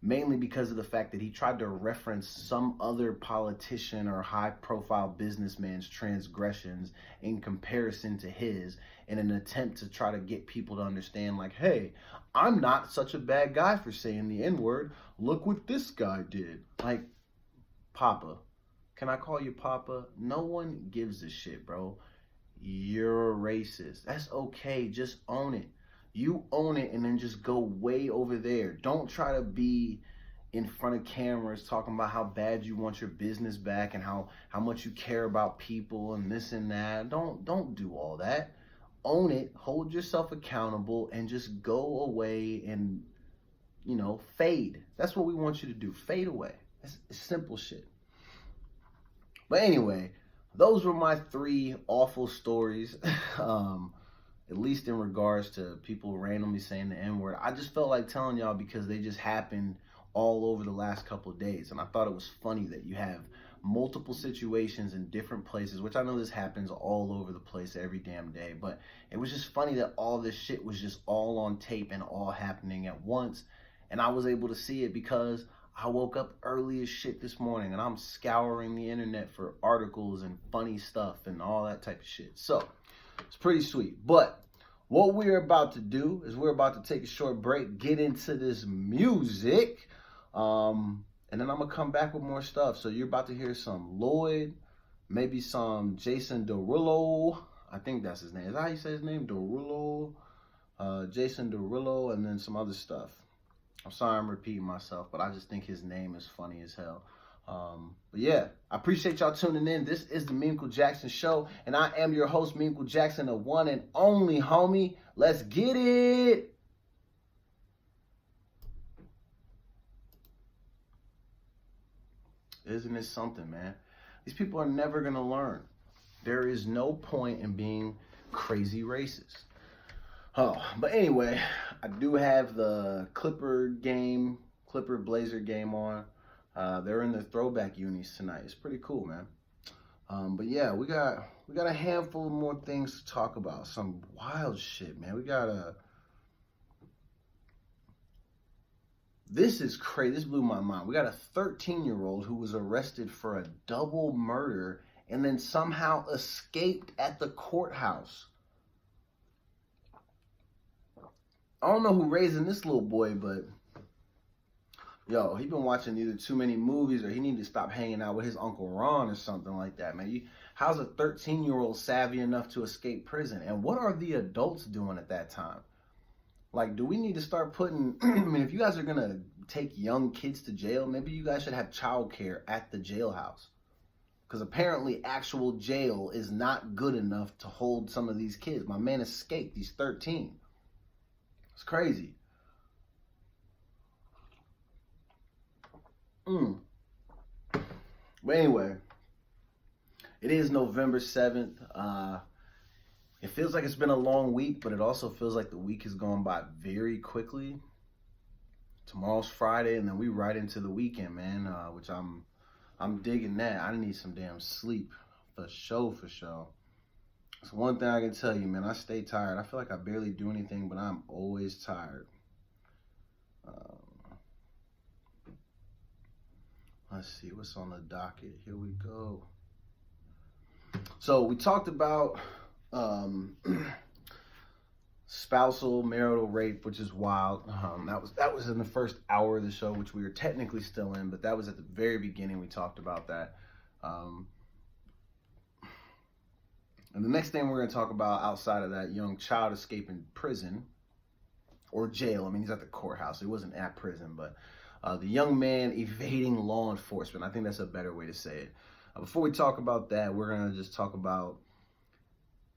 Mainly because of the fact that he tried to reference some other politician or high-profile businessman's transgressions in comparison to his in an attempt to try to get people to understand like, hey, I'm not such a bad guy for saying the N-word. Look what this guy did. Like, Papa. Can I call you Papa? No one gives a shit, bro. You're racist. That's okay. Just own it. You own it and then just go way over there. Don't try to be in front of cameras talking about how bad you want your business back and how much you care about people and this and that. Don't do all that. Own it. Hold yourself accountable and just go away and, fade. That's what we want you to do. Fade away. It's simple shit. But anyway, those were my 3 awful stories. At least in regards to people randomly saying the N-word. I just felt like telling y'all because they just happened all over the last couple of days. And I thought it was funny that you have multiple situations in different places, which I know this happens all over the place every damn day. But it was just funny that all this shit was just all on tape and all happening at once. And I was able to see it because I woke up early as shit this morning and I'm scouring the internet for articles and funny stuff and all that type of shit. So it's pretty sweet. But what we're about to do is we're about to take a short break, get into this music, and then I'm going to come back with more stuff. So you're about to hear some Lloyd, maybe some Jason Derulo. I think that's his name. Is that how you say his name? Derulo? Jason Derulo, and then some other stuff. I'm sorry I'm repeating myself, but I just think his name is funny as hell. But yeah, I appreciate y'all tuning in. This is the Memequel Jackson Show, and I am your host, Memequel Jackson, the one and only homie. Let's get it. Isn't it something, man? These people are never going to learn. There is no point in being crazy racist. Oh, but anyway, I do have the Clipper Blazer game on. They're in the throwback unis tonight. It's pretty cool, man. But yeah, we got a handful of more things to talk about. Some wild shit, man. This is crazy. This blew my mind. We got a 13-year-old who was arrested for a double murder and then somehow escaped at the courthouse. I don't know who raising this little boy, but yo, he been watching either too many movies or he need to stop hanging out with his Uncle Ron or something like that, man. How's a 13-year-old savvy enough to escape prison? And what are the adults doing at that time? Like, do we need to start putting, I mean, if you guys are going to take young kids to jail, maybe you guys should have childcare at the jailhouse. Because apparently actual jail is not good enough to hold some of these kids. My man escaped. He's 13. It's crazy. But anyway, it is November 7th. It feels like it's been a long week, but it also feels like the week has gone by very quickly. Tomorrow's Friday, and then we right into the weekend, man, which I'm digging that. I need some damn sleep, for sure. It's one thing I can tell you, man. I stay tired. I feel like I barely do anything, but I'm always tired. Let's see what's on the docket. Here we go. So we talked about spousal marital rape, which is wild. That was in the first hour of the show, which we were technically still in, but that was at the very beginning. We talked about that. And the next thing we're going to talk about outside of that young child escaping prison or jail. I mean, he's at the courthouse. He wasn't at prison, but the young man evading law enforcement. I think that's a better way to say it. Before we talk about that, we're going to just talk about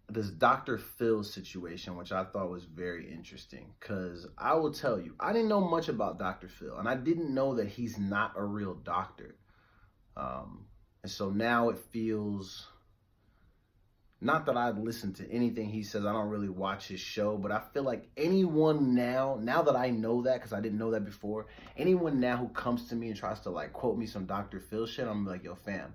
this Dr. Phil situation, which I thought was very interesting, because I will tell you, I didn't know much about Dr. Phil, and I didn't know that he's not a real doctor. And so now it feels, not that I listen to anything he says, I don't really watch his show, but I feel like anyone now that I know that, because I didn't know that before, anyone now who comes to me and tries to like quote me some Dr. Phil shit, I'm like, yo fam,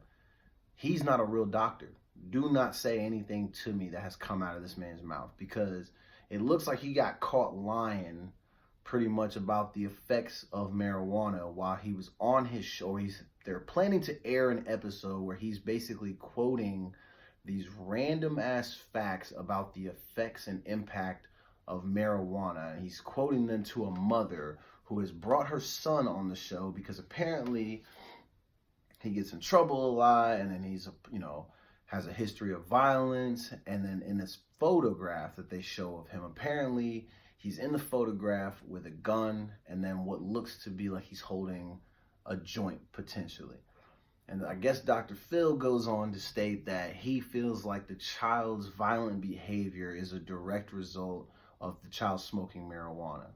he's not a real doctor. Do not say anything to me that has come out of this man's mouth, because it looks like he got caught lying pretty much about the effects of marijuana while he was on his show. They're planning to air an episode where he's basically quoting these random ass facts about the effects and impact of marijuana. And he's quoting them to a mother who has brought her son on the show because apparently he gets in trouble a lot, and then he's, has a history of violence. And then in this photograph that they show of him, apparently he's in the photograph with a gun and then what looks to be like he's holding a joint potentially. And I guess Dr. Phil goes on to state that he feels like the child's violent behavior is a direct result of the child smoking marijuana.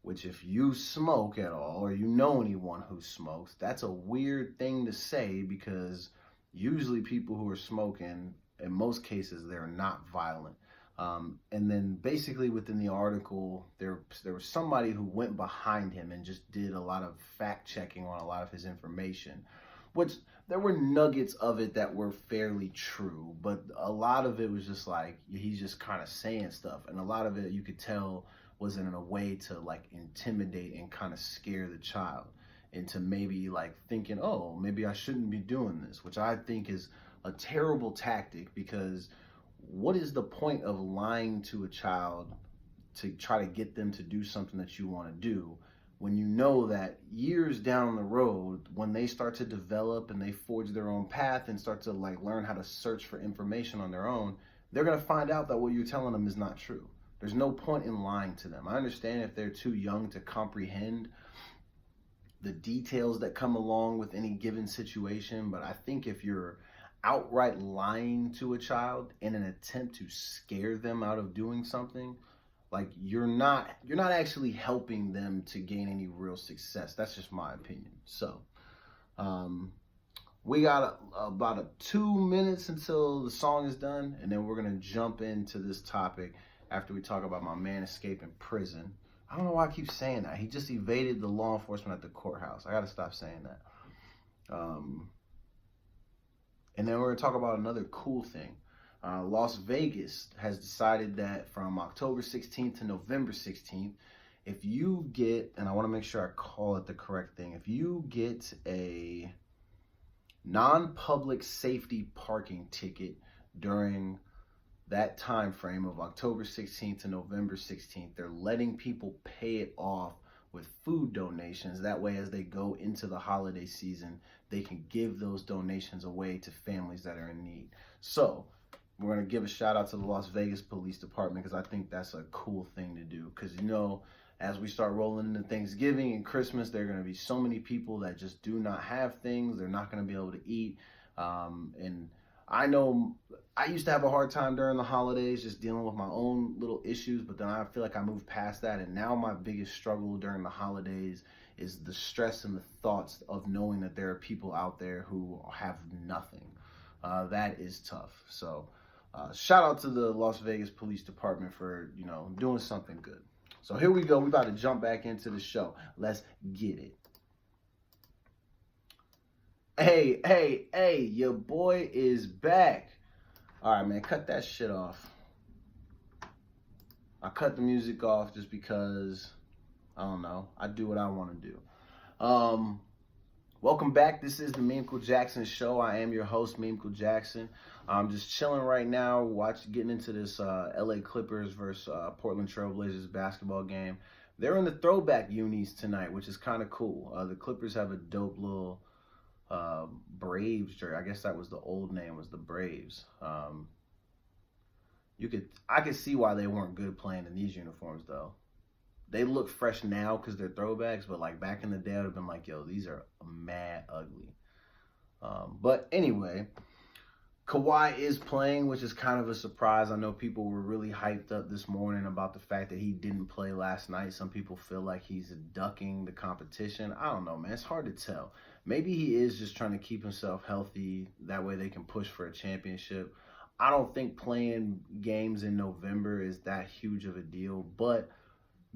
Which, if you smoke at all, or you know anyone who smokes, that's a weird thing to say, because usually people who are smoking, in most cases, they're not violent. And then basically within the article, there was somebody who went behind him and just did a lot of fact checking on a lot of his information, which there were nuggets of it that were fairly true, but a lot of it was just like, he's just kind of saying stuff. And a lot of it you could tell was in a way to like intimidate and kind of scare the child into maybe like thinking, oh, maybe I shouldn't be doing this, which I think is a terrible tactic, because what is the point of lying to a child to try to get them to do something that you want to do, when you know that years down the road, when they start to develop and they forge their own path and start to like learn how to search for information on their own, they're going to find out that what you're telling them is not true. There's no point in lying to them. I understand if they're too young to comprehend the details that come along with any given situation, but I think if you're outright lying to a child in an attempt to scare them out of doing something, like you're not actually helping them to gain any real success. That's just my opinion. So we got about 2 minutes until the song is done, and then we're gonna jump into this topic after we talk about my man escaping prison. I don't know why I keep saying that. He just evaded the law enforcement at the courthouse. I gotta stop saying that. And then we're gonna talk about another cool thing. Las Vegas has decided that from October 16th to November 16th, if you get, and I want to make sure I call it the correct thing, if you get a non-public safety parking ticket during that time frame of October 16th to November 16th, they're letting people pay it off with food donations. That way, as they go into the holiday season, they can give those donations away to families that are in need. So we're going to give a shout out to the Las Vegas Police Department, because I think that's a cool thing to do. Because, as we start rolling into Thanksgiving and Christmas, there are going to be so many people that just do not have things. They're not going to be able to eat. And I know I used to have a hard time during the holidays just dealing with my own little issues, but then I feel like I moved past that. And now my biggest struggle during the holidays is the stress and the thoughts of knowing that there are people out there who have nothing. That is tough. So shout out to the Las Vegas Police Department for, doing something good. So here we go. We about to jump back into the show. Let's get it. Hey, your boy is back. All right, man, cut that shit off. I cut the music off just because, I don't know, I do what I want to do. Welcome back. This is the Memeco Jackson Show. I am your host, Memeco Jackson. I'm just chilling right now, getting into this LA Clippers versus Portland Trailblazers basketball game. They're in the throwback unis tonight, which is kind of cool. The Clippers have a dope little Braves jersey. I guess that was the old name, was the Braves. I could see why they weren't good playing in these uniforms though. They look fresh now because they're throwbacks, but like back in the day, I would have been like, yo, these are mad ugly. But anyway, Kawhi is playing, which is kind of a surprise. I know people were really hyped up this morning about the fact that he didn't play last night. Some people feel like he's ducking the competition. I don't know, man. It's hard to tell. Maybe he is just trying to keep himself healthy. That way they can push for a championship. I don't think playing games in November is that huge of a deal, but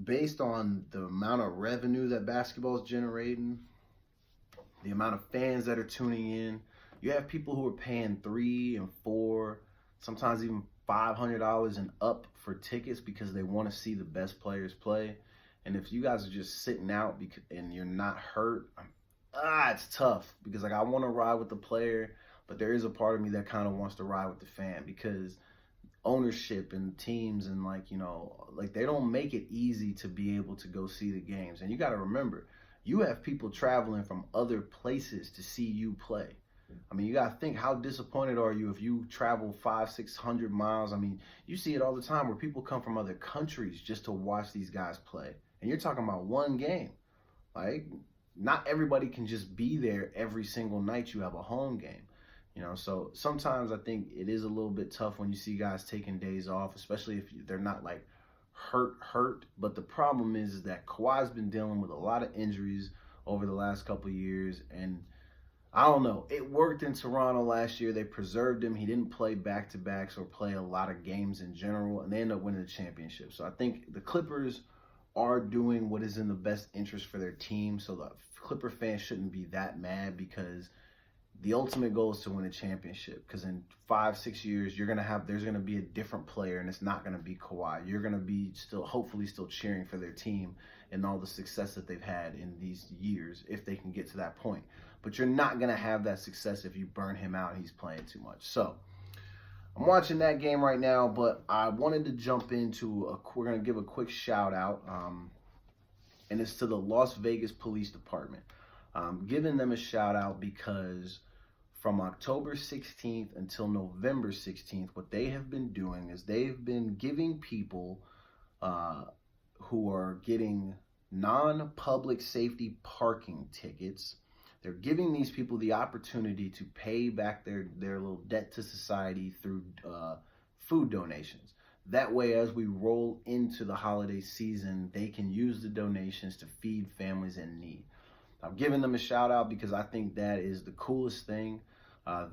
based on the amount of revenue that basketball is generating, the amount of fans that are tuning in, you have people who are paying $300 and $400, sometimes even $500 and up for tickets because they want to see the best players play. And if you guys are just sitting out and you're not hurt, it's tough because like I want to ride with the player, but there is a part of me that kind of wants to ride with the fan because ownership and teams and like, you know, like they don't make it easy to be able to go see the games. And you got to remember, you have people traveling from other places to see you play. I mean, you got to think, how disappointed are you if you travel 500-600 miles? I mean, you see it all the time where people come from other countries just to watch these guys play. And you're talking about one game. Like, not everybody can just be there every single night you have a home game. You know, so sometimes I think it is a little bit tough when you see guys taking days off, especially if they're not like hurt. But the problem is that Kawhi's been dealing with a lot of injuries over the last couple of years. And I don't know, it worked in Toronto last year. They preserved him. He didn't play back-to-backs or play a lot of games in general, and they ended up winning the championship. So I think the Clippers are doing what is in the best interest for their team. So the Clipper fans shouldn't be that mad because the ultimate goal is to win a championship, because in 5-6 years there's gonna be a different player, and it's not gonna be Kawhi. You're gonna be hopefully still cheering for their team and all the success that they've had in these years if they can get to that point. But you're not gonna have that success if you burn him out and he's playing too much. So I'm watching that game right now, but I wanted to jump into we're gonna give a quick shout out, and it's to the Las Vegas Police Department. Giving them a shout out because from October 16th until November 16th, what they have been doing is they've been giving people who are getting non-public safety parking tickets, they're giving these people the opportunity to pay back their little debt to society through food donations. That way, as we roll into the holiday season, they can use the donations to feed families in need. I'm giving them a shout out because I think that is the coolest thing. I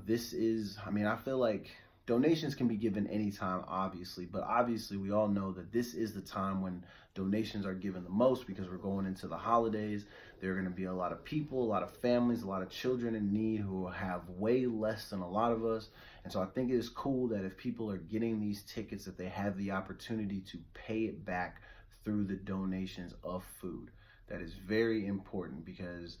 feel like donations can be given anytime, obviously, but obviously we all know that this is the time when donations are given the most because we're going into the holidays. There are going to be a lot of people, a lot of families, a lot of children in need who have way less than a lot of us. And so I think it is cool that if people are getting these tickets, that they have the opportunity to pay it back through the donations of food. That is very important because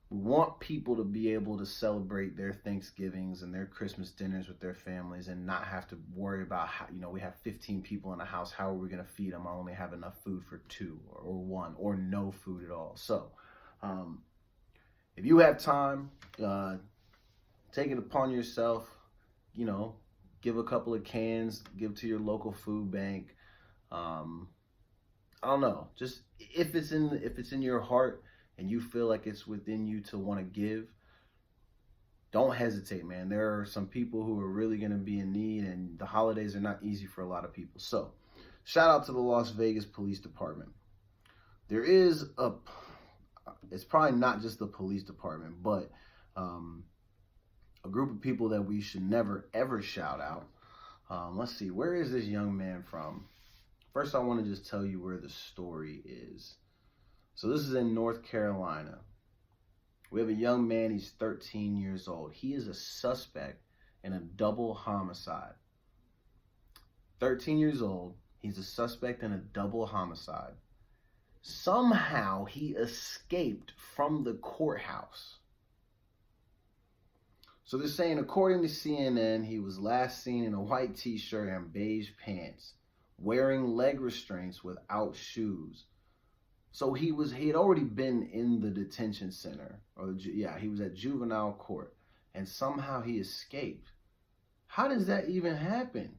we want people to be able to celebrate their Thanksgivings and their Christmas dinners with their families and not have to worry about how, we have 15 people in a house. How are we going to feed them? I only have enough food for 2 or 1 or no food at all. So if you have time, take it upon yourself, give a couple of cans, give to your local food bank. I don't know, just if it's in your heart and you feel like it's within you to want to give, don't hesitate, man. There are some people who are really going to be in need, and the holidays are not easy for a lot of people. So, shout out to the Las Vegas Police Department. There is it's probably not just the police department, but a group of people that we should never, ever shout out. Let's see, where is this young man from? First, I want to just tell you where the story is. So this is in North Carolina. We have a young man, he's 13 years old. He is a suspect in a double homicide. 13 years old, he's a suspect in a double homicide. Somehow he escaped from the courthouse. So they're saying, according to CNN, he was last seen in a white t-shirt and beige pants, wearing leg restraints without shoes. So he had already been in the detention center, he was at juvenile court, and somehow he escaped. How does that even happen?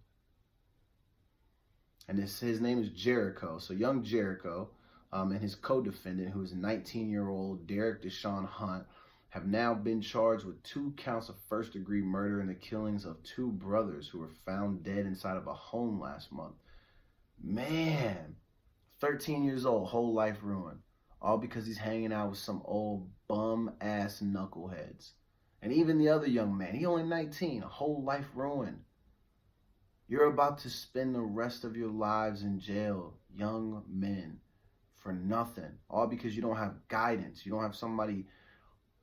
And his name is Jericho. So young Jericho and his co-defendant, who is 19-year-old Derek Deshaun Hunt, have now been charged with 2 counts of first-degree murder in the killings of 2 brothers who were found dead inside of a home last month. Man, 13 years old, whole life ruined. All because he's hanging out with some old bum-ass knuckleheads. And even the other young man, he only 19, a whole life ruined. You're about to spend the rest of your lives in jail, young men, for nothing. All because you don't have guidance. You don't have somebody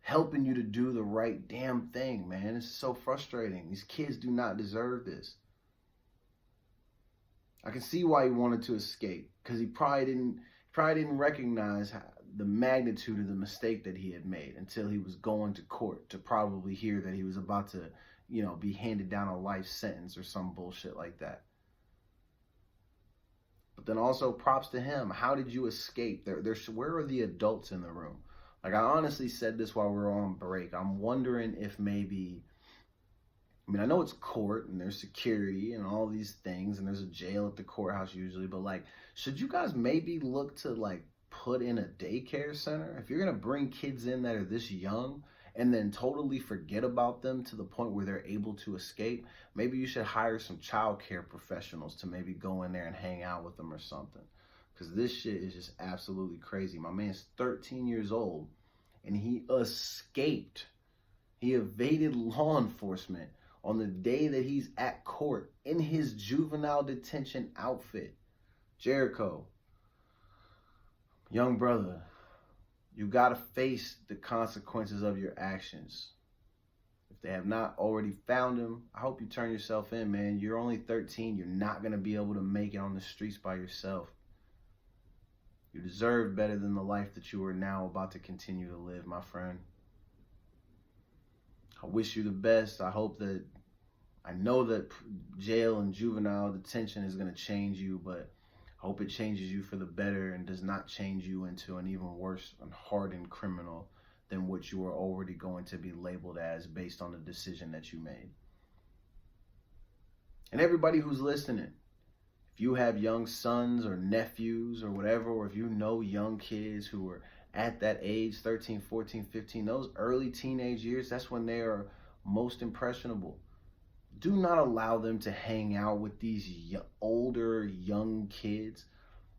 helping you to do the right damn thing, man. It's so frustrating. These kids do not deserve this. I can see why he wanted to escape, because he probably didn't recognize the magnitude of the mistake that he had made until he was going to court to probably hear that he was about to, be handed down a life sentence or some bullshit like that. But then also props to him. How did you escape? Where are the adults in the room? Like, I honestly said this while we were on break. I'm wondering if maybe, I know it's court and there's security and all these things and there's a jail at the courthouse usually, but like, should you guys maybe look to like put in a daycare center? If you're going to bring kids in that are this young and then totally forget about them to the point where they're able to escape, maybe you should hire some child care professionals to maybe go in there and hang out with them or something. Because this shit is just absolutely crazy. My man's 13 years old, and he escaped. He evaded law enforcement on the day that he's at court in his juvenile detention outfit. Jericho, young brother, you gotta face the consequences of your actions. If they have not already found him, I hope you turn yourself in, man. You're only 13. You're not gonna be able to make it on the streets by yourself. You deserve better than the life that you are now about to continue to live, my friend. I wish you the best. I know that jail and juvenile detention is going to change you, but I hope it changes you for the better and does not change you into an even worse and hardened criminal than what you are already going to be labeled as based on the decision that you made. And everybody who's listening, if you have young sons or nephews or whatever, or if you know young kids who are at that age, 13, 14, 15, those early teenage years, that's when they are most impressionable. Do not allow them to hang out with these older young kids.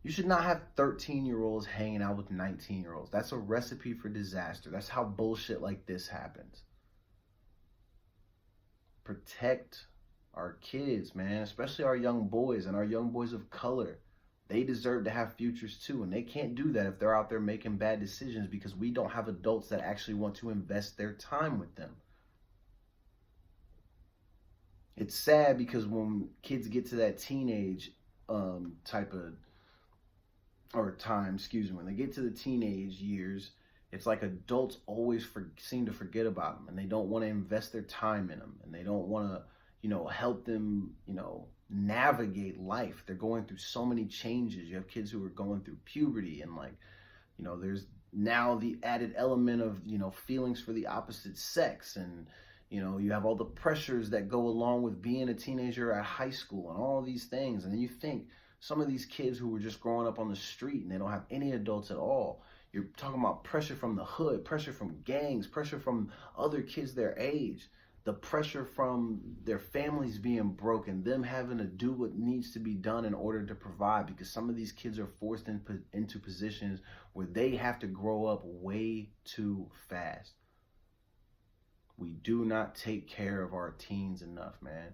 You should not have 13-year-olds hanging out with 19-year-olds. That's a recipe for disaster. That's how bullshit like this happens. Protect our kids, man, especially our young boys and our young boys of color. They deserve to have futures too, and they can't do that if they're out there making bad decisions because we don't have adults that actually want to invest their time with them. It's sad because when kids get to that teenage when they get to the teenage years, it's like adults always seem to forget about them, and they don't want to invest their time in them, and they don't want to help them, navigate life. They're going through so many changes. You have kids who are going through puberty and there's now the added element of, feelings for the opposite sex. And, you have all the pressures that go along with being a teenager at high school and all these things. And then you think some of these kids who were just growing up on the street and they don't have any adults at all. You're talking about pressure from the hood, pressure from gangs, pressure from other kids their age. The pressure from their families being broken, them having to do what needs to be done in order to provide, because some of these kids are forced into positions where they have to grow up way too fast. We do not take care of our teens enough, man.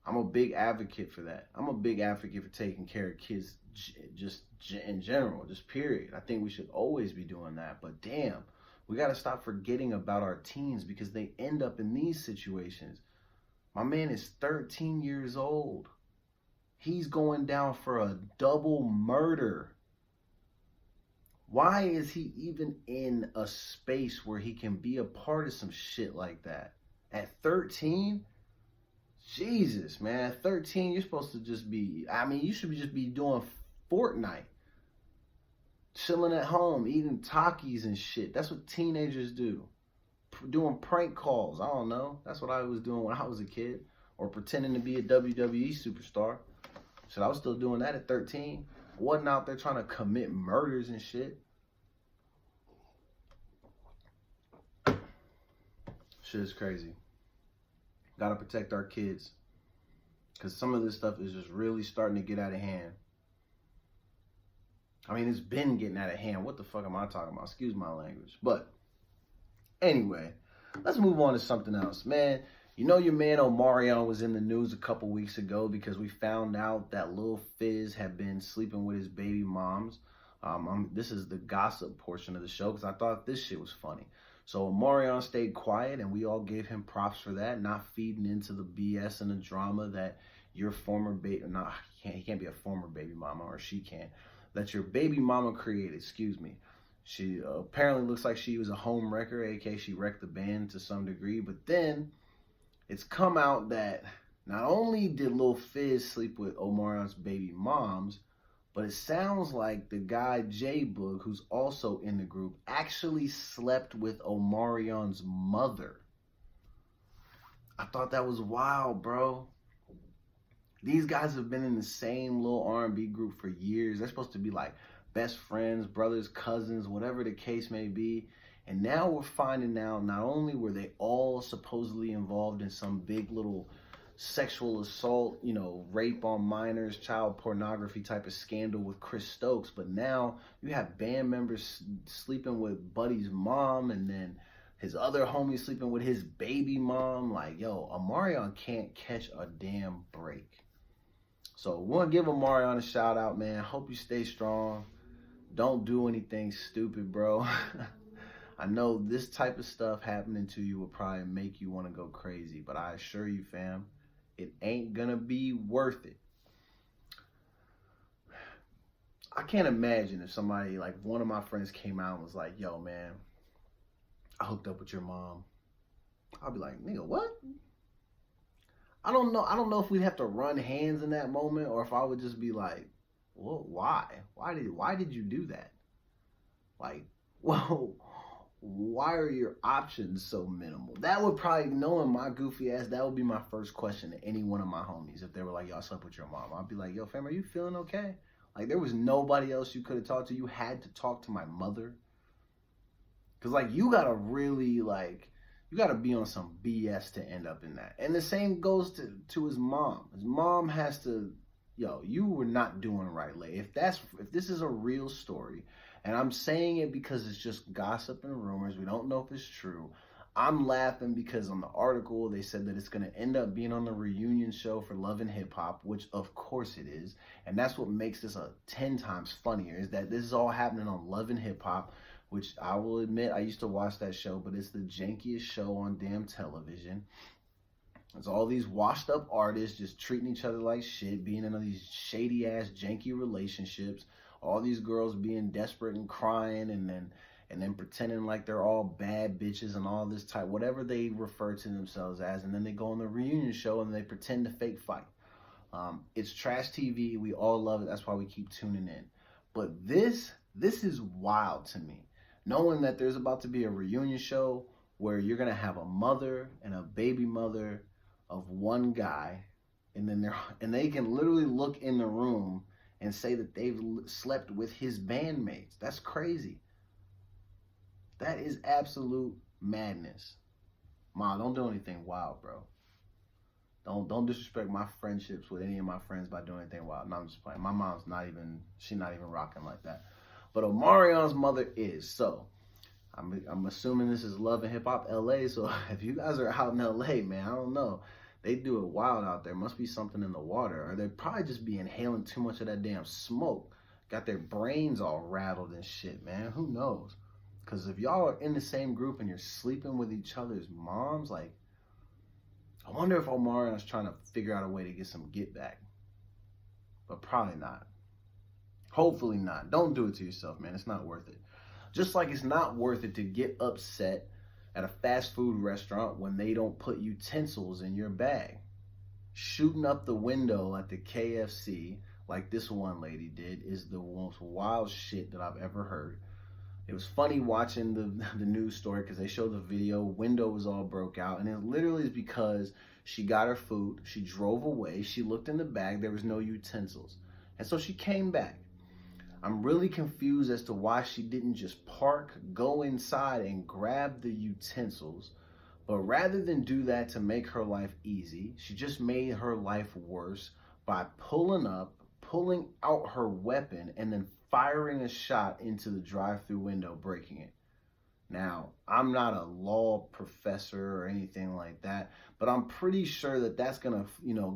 I'm a big advocate for that. I'm a big advocate for taking care of kids just in general, just period. I think we should always be doing that, but damn. We got to stop forgetting about our teens because they end up in these situations. My man is 13 years old. He's going down for a double murder. Why is he even in a space where he can be a part of some shit like that? At 13? Jesus, man. At 13, you're supposed to just be, you should just be doing Fortnite. Chilling at home, eating Takis and shit. That's what teenagers do. Doing prank calls. I don't know. That's what I was doing when I was a kid. Or pretending to be a WWE superstar. Shit, I was still doing that at 13. I wasn't out there trying to commit murders and shit. Shit is crazy. Gotta protect our kids. Because some of this stuff is just really starting to get out of hand. I mean, it's been getting out of hand. What the fuck am I talking about? Excuse my language. But anyway, let's move on to something else. Man, you know your man Omarion was in the news a couple weeks ago because we found out that Lil Fizz had been sleeping with his baby moms. This is the gossip portion of the show because I thought this shit was funny. So Omarion stayed quiet and we all gave him props for that, not feeding into the BS and the drama that your former baby, he can't be a former baby mama, or she can't, that your baby mama created, excuse me. She apparently looks like she was a home wrecker, aka she wrecked the band to some degree, but then it's come out that not only did Lil Fizz sleep with Omarion's baby moms, but it sounds like the guy J-Boog, who's also in the group, actually slept with Omarion's mother. I thought that was wild, bro. These guys have been in the same little R&B group for years. They're supposed to be like best friends, brothers, cousins, whatever the case may be. And now we're finding out not only were they all supposedly involved in some big little sexual assault, you know, rape on minors, child pornography type of scandal with Chris Stokes, but now you have band members sleeping with Buddy's mom and then his other homie sleeping with his baby mom. Like, yo, Omarion can't catch a damn break. So we want to give Omarion a shout out, man. Hope you stay strong. Don't do anything stupid, bro. I know this type of stuff happening to you will probably make you want to go crazy, but I assure you, fam, it ain't gonna be worth it. I can't imagine if somebody, like one of my friends came out and was like, yo, man, I hooked up with your mom. I'll be like, nigga, what? I don't know if we'd have to run hands in that moment or if I would just be like, well, why? Why did you do that? Like, whoa. Why are your options so minimal? That would probably, knowing my goofy ass, that would be my first question to any one of my homies. If they were like, yo, I slept with your mom. I'd be like, yo, fam, are you feeling okay? Like, there was nobody else you could have talked to. You had to talk to my mother. Because, like, you got to really, like, you got to be on some BS to end up in that. And the same goes to his mom. His mom has to, yo, you were not doing right, Lay. If this is a real story, and I'm saying it because it's just gossip and rumors, we don't know if it's true. I'm laughing because on the article, they said that it's going to end up being on the reunion show for Love and Hip Hop, which of course it is. And that's what makes this 10 times funnier, is that this is all happening on Love and Hip Hop, which I will admit, I used to watch that show, but it's the jankiest show on damn television. It's all these washed up artists just treating each other like shit, being in these shady ass janky relationships. All these girls being desperate and crying and then pretending like they're all bad bitches and all this type, whatever they refer to themselves as. And then they go on the reunion show and they pretend to fake fight. It's trash TV. We all love it. That's why we keep tuning in. But this is wild to me. Knowing that there's about to be a reunion show where you're going to have a mother and a baby mother of one guy. And then they can literally look in the room and say that they've slept with his bandmates. That's crazy. That is absolute madness. Ma, don't do anything wild, bro. Don't disrespect my friendships with any of my friends by doing anything wild. No, I'm just playing. My mom's she's not even rocking like that. But Omarion's mother is. So I'm assuming this is Love and Hip Hop LA. So if you guys are out in LA, man, I don't know. They do it wild out there. Must be something in the water. Or they'd probably just be inhaling too much of that damn smoke. Got their brains all rattled and shit, man. Who knows? Because if y'all are in the same group and you're sleeping with each other's moms, like, I wonder if Omarion's trying to figure out a way to get some get back. But probably not. Hopefully not. Don't do it to yourself, man. It's not worth it. Just like it's not worth it to get upset at a fast food restaurant when they don't put utensils in your bag. Shooting up the window at the KFC, like this one lady did, is the most wild shit that I've ever heard. It was funny watching the news story because they showed the video. Window was all broke out, and it literally is because She got her food. She drove away. She looked in the bag. There was no utensils. And so she came back. I'm really confused as to why she didn't just park, go inside, and grab the utensils. But rather than do that to make her life easy, she just made her life worse by pulling out her weapon, and then firing a shot into the drive-through window, breaking it. Now, I'm not a law professor or anything like that, but I'm pretty sure that that's gonna,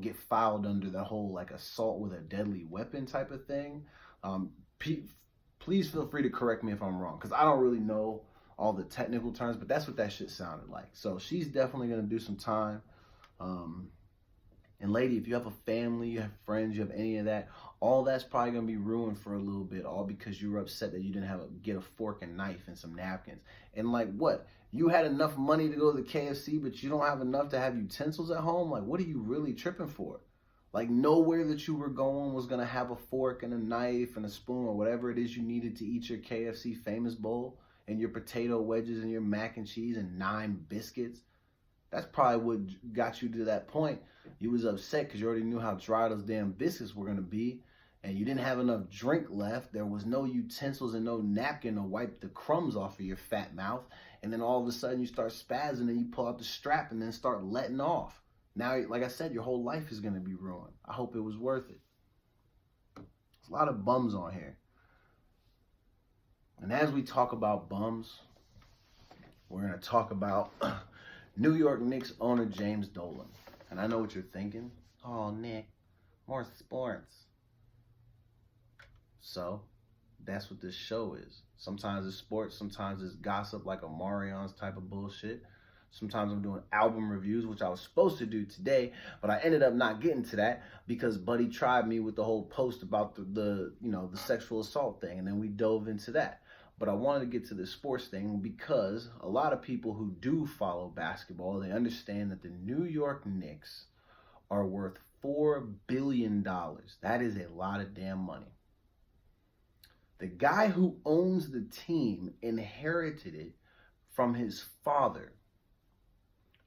get filed under the whole like assault with a deadly weapon type of thing. Please feel free to correct me if I'm wrong, because I don't really know all the technical terms, but that's what that shit sounded like. So she's definitely gonna do some time. And lady, if you have a family, you have friends, you have any of that, all that's probably gonna be ruined for a little bit, all because you were upset that you didn't get a fork and knife and some napkins. And like what? You had enough money to go to the KFC, but you don't have enough to have utensils at home? Like, what are you really tripping for? Like, nowhere that you were going was gonna have a fork and a knife and a spoon or whatever it is you needed to eat your KFC famous bowl and your potato wedges and your mac and cheese and 9 biscuits. That's probably what got you to that point. You was upset because you already knew how dry those damn biscuits were going to be, and you didn't have enough drink left. There was no utensils and no napkin to wipe the crumbs off of your fat mouth, and then all of a sudden you start spazzing and you pull out the strap and then start letting off. Now, like I said, your whole life is going to be ruined. I hope it was worth it. There's a lot of bums on here. And as we talk about bums, we're going to talk about New York Knicks owner James Dolan. And I know what you're thinking. Oh, Nick, more sports. So, that's what this show is. Sometimes it's sports, sometimes it's gossip like a Marion's type of bullshit. Sometimes I'm doing album reviews, which I was supposed to do today, but I ended up not getting to that because Buddy tried me with the whole post about the sexual assault thing, and then we dove into that. But I wanted to get to the sports thing because a lot of people who do follow basketball, they understand that the New York Knicks are worth $4 billion. That is a lot of damn money. The guy who owns the team inherited it from his father.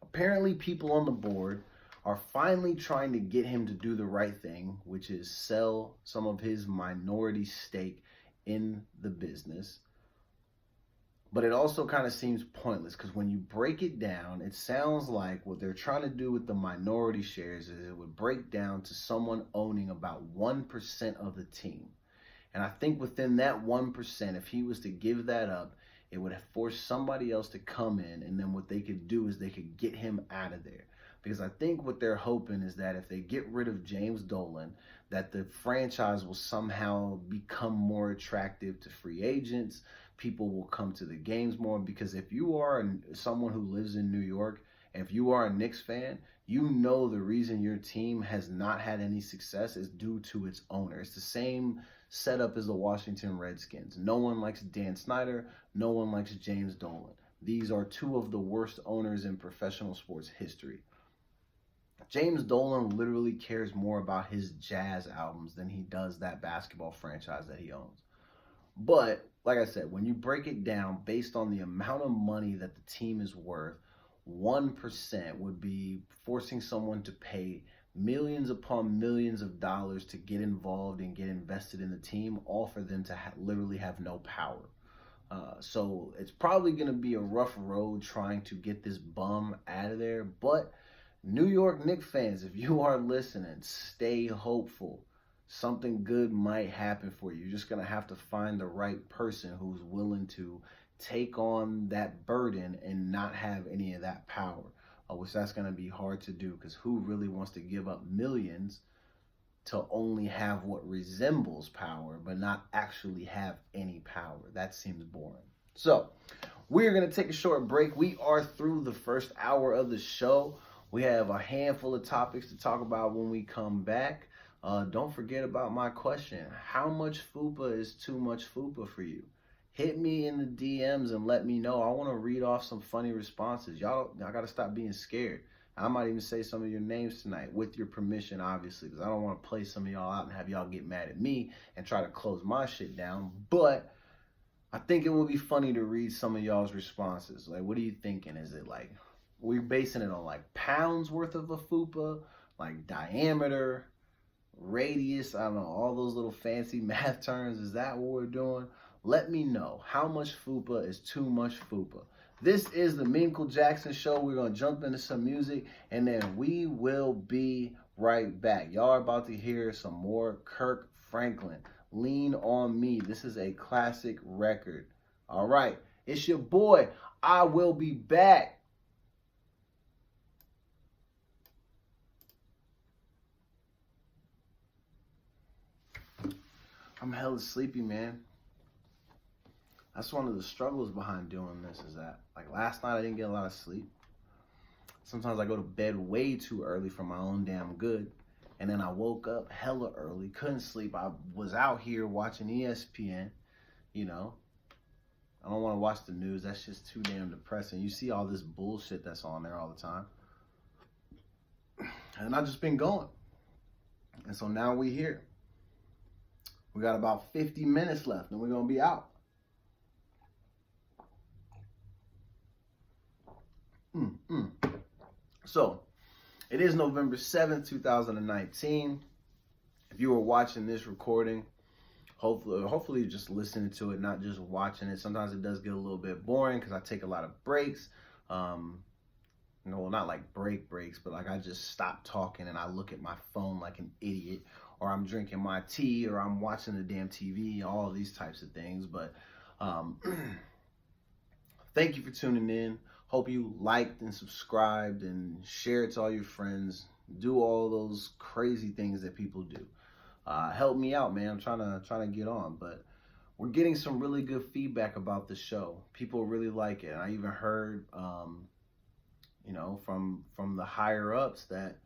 Apparently, people on the board are finally trying to get him to do the right thing, which is sell some of his minority stake in the business. But it also kind of seems pointless because when you break it down, it sounds like what they're trying to do with the minority shares is it would break down to someone owning about 1% of the team. And I think within that 1%, if he was to give that up, it would have forced somebody else to come in, and then what they could do is they could get him out of there. Because I think what they're hoping is that if they get rid of James Dolan, that the franchise will somehow become more attractive to free agents. People will come to the games more, because if you are someone who lives in New York, and if you are a Knicks fan, you know the reason your team has not had any success is due to its owner. It's the same setup as the Washington Redskins. No one likes Dan Snyder. No one likes James Dolan. These are two of the worst owners in professional sports history. James Dolan literally cares more about his jazz albums than he does that basketball franchise that he owns. But, like I said, when you break it down based on the amount of money that the team is worth, 1% would be forcing someone to pay millions upon millions of dollars to get involved and get invested in the team, all for them to literally have no power. So it's probably going to be a rough road trying to get this bum out of there. But New York Knicks fans, if you are listening, stay hopeful. Something good might happen for you. You're just going to have to find the right person who's willing to take on that burden and not have any of that power, which that's going to be hard to do, because who really wants to give up millions to only have what resembles power but not actually have any power? That seems boring. So we're going to take a short break. We are through the first hour of the show. We have a handful of topics to talk about when we come back. Don't forget about my question. How much FUPA is too much FUPA for you? Hit me in the DMs and let me know. I want to read off some funny responses. Y'all, I got to stop being scared. I might even say some of your names tonight with your permission, obviously, because I don't want to play some of y'all out and have y'all get mad at me and try to close my shit down. But I think it would be funny to read some of y'all's responses. Like, what are you thinking? Is it like we're basing it on like pounds worth of a fupa, like diameter, radius, I don't know, all those little fancy math terms. Is that what we're doing? Let me know. How much fupa is too much fupa? This is the Minkle Jackson Show. We're going to jump into some music, and then we will be right back. Y'all are about to hear some more Kirk Franklin. Lean on Me. This is a classic record. All right. It's your boy. I will be back. I'm hella sleepy, man. That's one of the struggles behind doing this, is that like last night I didn't get a lot of sleep. Sometimes I go to bed way too early for my own damn good. And then I woke up hella early, couldn't sleep. I was out here watching ESPN, you know. I don't want to watch the news. That's just too damn depressing. You see all this bullshit that's on there all the time. And I've just been going. And so now we here. We got about 50 minutes left and we're going to be out. So, it is November 7th, 2019. If you were watching this recording, hopefully you're just listening to it, not just watching it. Sometimes it does get a little bit boring because I take a lot of breaks. Well, not like breaks, but like I just stop talking and I look at my phone like an idiot, or I'm drinking my tea, or I'm watching the damn TV, all of these types of things. But thank you for tuning in. Hope you liked and subscribed and share it to all your friends. Do all those crazy things that people do. Help me out, man. I'm trying to get on, but we're getting some really good feedback about the show. People really like it. I even heard, from the higher ups that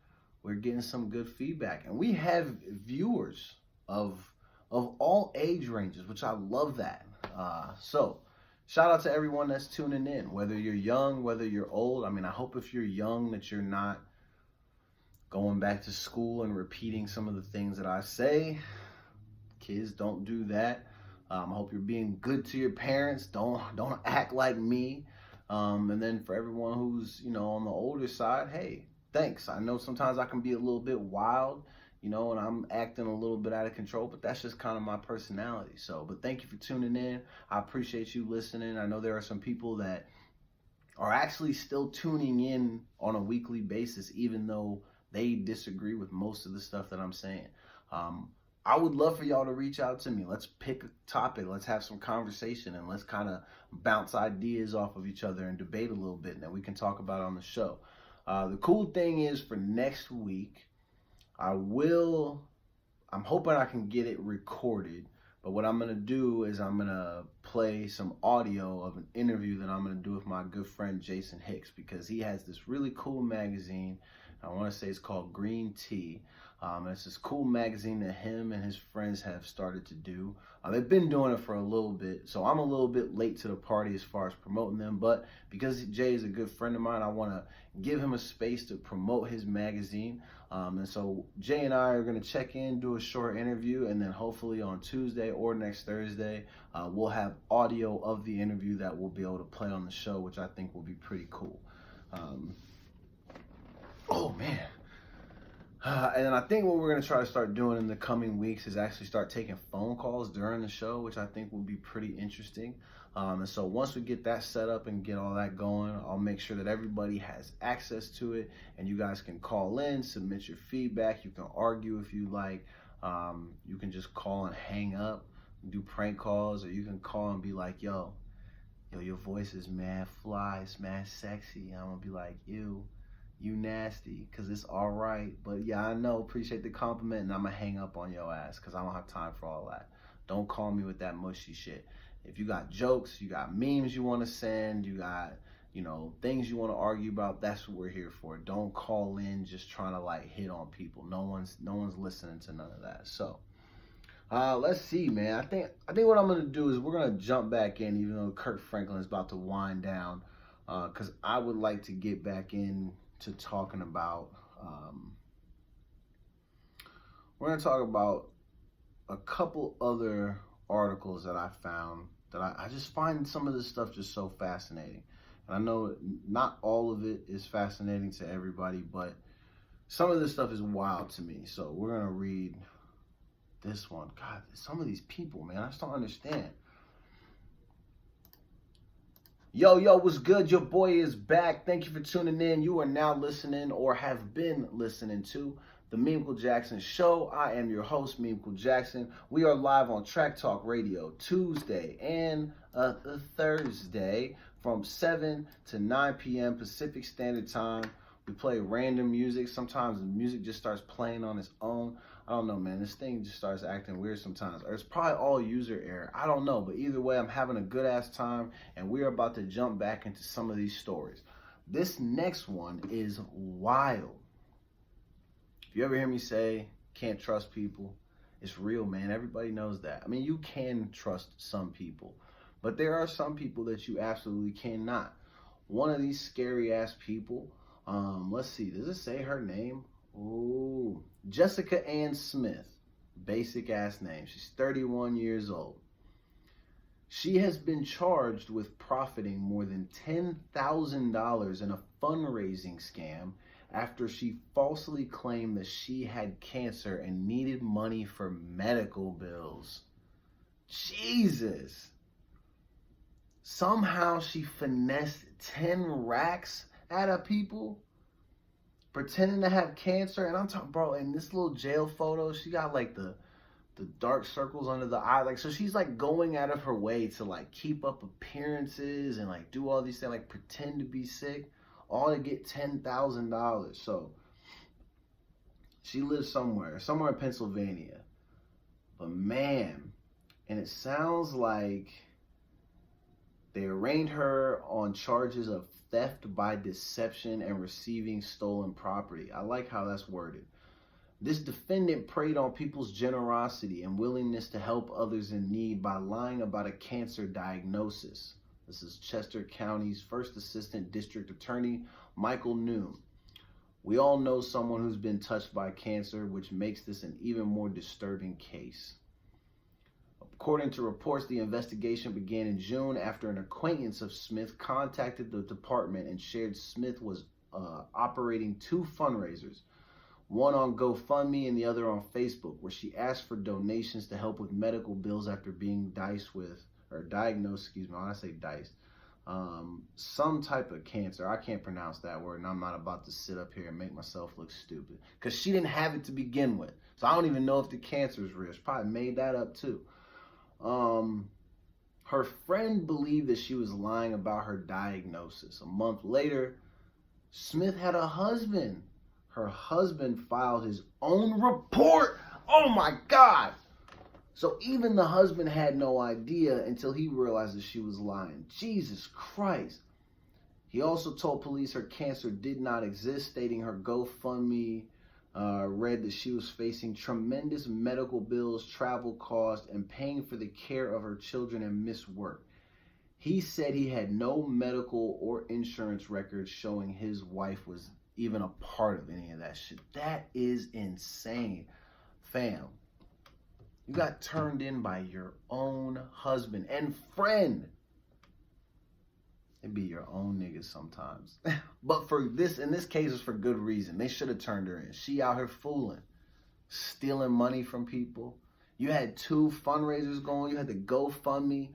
we're getting some good feedback, and we have viewers of all age ranges, which I love that. So shout out to everyone that's tuning in, whether you're young, whether you're old. I mean, I hope if you're young that you're not going back to school and repeating some of the things that I say. Kids, don't do that. I hope you're being good to your parents. Don't act like me. And then for everyone who's, on the older side, hey, thanks. I know sometimes I can be a little bit wild, and I'm acting a little bit out of control, but that's just kind of my personality. So, but thank you for tuning in. I appreciate you listening. I know there are some people that are actually still tuning in on a weekly basis, even though they disagree with most of the stuff that I'm saying. I would love for y'all to reach out to me. Let's pick a topic. Let's have some conversation, and let's kind of bounce ideas off of each other and debate a little bit, and then we can talk about it on the show. The cool thing is for next week, I'm hoping I can get it recorded, but what I'm going to do is I'm going to play some audio of an interview that I'm going to do with my good friend Jason Hicks, because he has this really cool magazine. I want to say it's called Green Tea. It's this cool magazine that him and his friends have started to do. They've been doing it for a little bit, so I'm a little bit late to the party as far as promoting them, but because Jay is a good friend of mine, I want to give him a space to promote his magazine. And so Jay and I are going to check in, do a short interview, and then hopefully on Tuesday or next Thursday, we'll have audio of the interview that we'll be able to play on the show, which I think will be pretty cool. Oh, man. And then I think what we're going to try to start doing in the coming weeks is actually start taking phone calls during the show, which I think will be pretty interesting. And so once we get that set up and get all that going, I'll make sure that everybody has access to it, and you guys can call in, submit your feedback. You can argue if you like. You can just call and hang up, do prank calls, or you can call and be like, yo, your voice is mad fly, it's mad sexy. And I'm going to be like, ew. You nasty, because it's all right. But yeah, I know, appreciate the compliment, and I'm going to hang up on your ass because I don't have time for all that. Don't call me with that mushy shit. If you got jokes, you got memes you want to send, you got, things you want to argue about, that's what we're here for. Don't call in just trying to like hit on people. No one's listening to none of that. So, let's see, man. I think what I'm going to do is we're going to jump back in, even though Kirk Franklin is about to wind down, because I would like to get back in to talking about, we're going to talk about a couple other articles that I found that I just find some of this stuff just so fascinating. And I know not all of it is fascinating to everybody, but some of this stuff is wild to me. So we're going to read this one. God, some of these people, man, I just don't understand. Yo, what's good? Your boy is back. Thank you for tuning in. You are now listening or have been listening to The Meemco Jackson Show. I am your host, Meemco Jackson. We are live on Track Talk Radio Tuesday and Thursday from 7 to 9 p.m. Pacific Standard Time. We play random music. Sometimes the music just starts playing on its own. I don't know, man. This thing just starts acting weird sometimes. Or it's probably all user error. I don't know. But either way, I'm having a good-ass time, and we're about to jump back into some of these stories. This next one is wild. If you ever hear me say, can't trust people, it's real, man. Everybody knows that. I mean, you can trust some people, but there are some people that you absolutely cannot. One of these scary-ass people, let's see, does it say her name? Oh, Jessica Ann Smith, basic ass name. She's 31 years old. She has been charged with profiting more than $10,000 in a fundraising scam after she falsely claimed that she had cancer and needed money for medical bills. Jesus. Somehow she finessed 10 racks out of people pretending to have cancer. And I'm talking, bro, in this little jail photo, she got like the dark circles under the eye. Like, so she's like going out of her way to like keep up appearances and like do all these things, like pretend to be sick, all to get $10,000. So she lives somewhere in Pennsylvania. But man, and it sounds like they arraigned her on charges of theft by deception and receiving stolen property. I like how that's worded. This defendant preyed on people's generosity and willingness to help others in need by lying about a cancer diagnosis. This is Chester County's first assistant district attorney, Michael Noon. We all know someone who's been touched by cancer, which makes this an even more disturbing case. According to reports, the investigation began in June after an acquaintance of Smith contacted the department and shared Smith was operating two fundraisers, one on GoFundMe and the other on Facebook, where she asked for donations to help with medical bills after being diagnosed, some type of cancer. I can't pronounce that word, and I'm not about to sit up here and make myself look stupid, because she didn't have it to begin with. So I don't even know if the cancer is real. She probably made that up too. Her friend believed that she was lying about her diagnosis. A month later, Smith had a husband. Her husband filed his own report. Oh my God. So even the husband had no idea until he realized that she was lying. Jesus Christ. He also told police her cancer did not exist, stating her GoFundMe read that she was facing tremendous medical bills, travel costs, and paying for the care of her children and missed work. He said he had no medical or insurance records showing his wife was even a part of any of that shit. That is insane. Fam, you got turned in by your own husband and friend. It be your own niggas sometimes. But in this case, it's for good reason. They should have turned her in. She out here fooling, stealing money from people. You had two fundraisers going. You had the GoFundMe,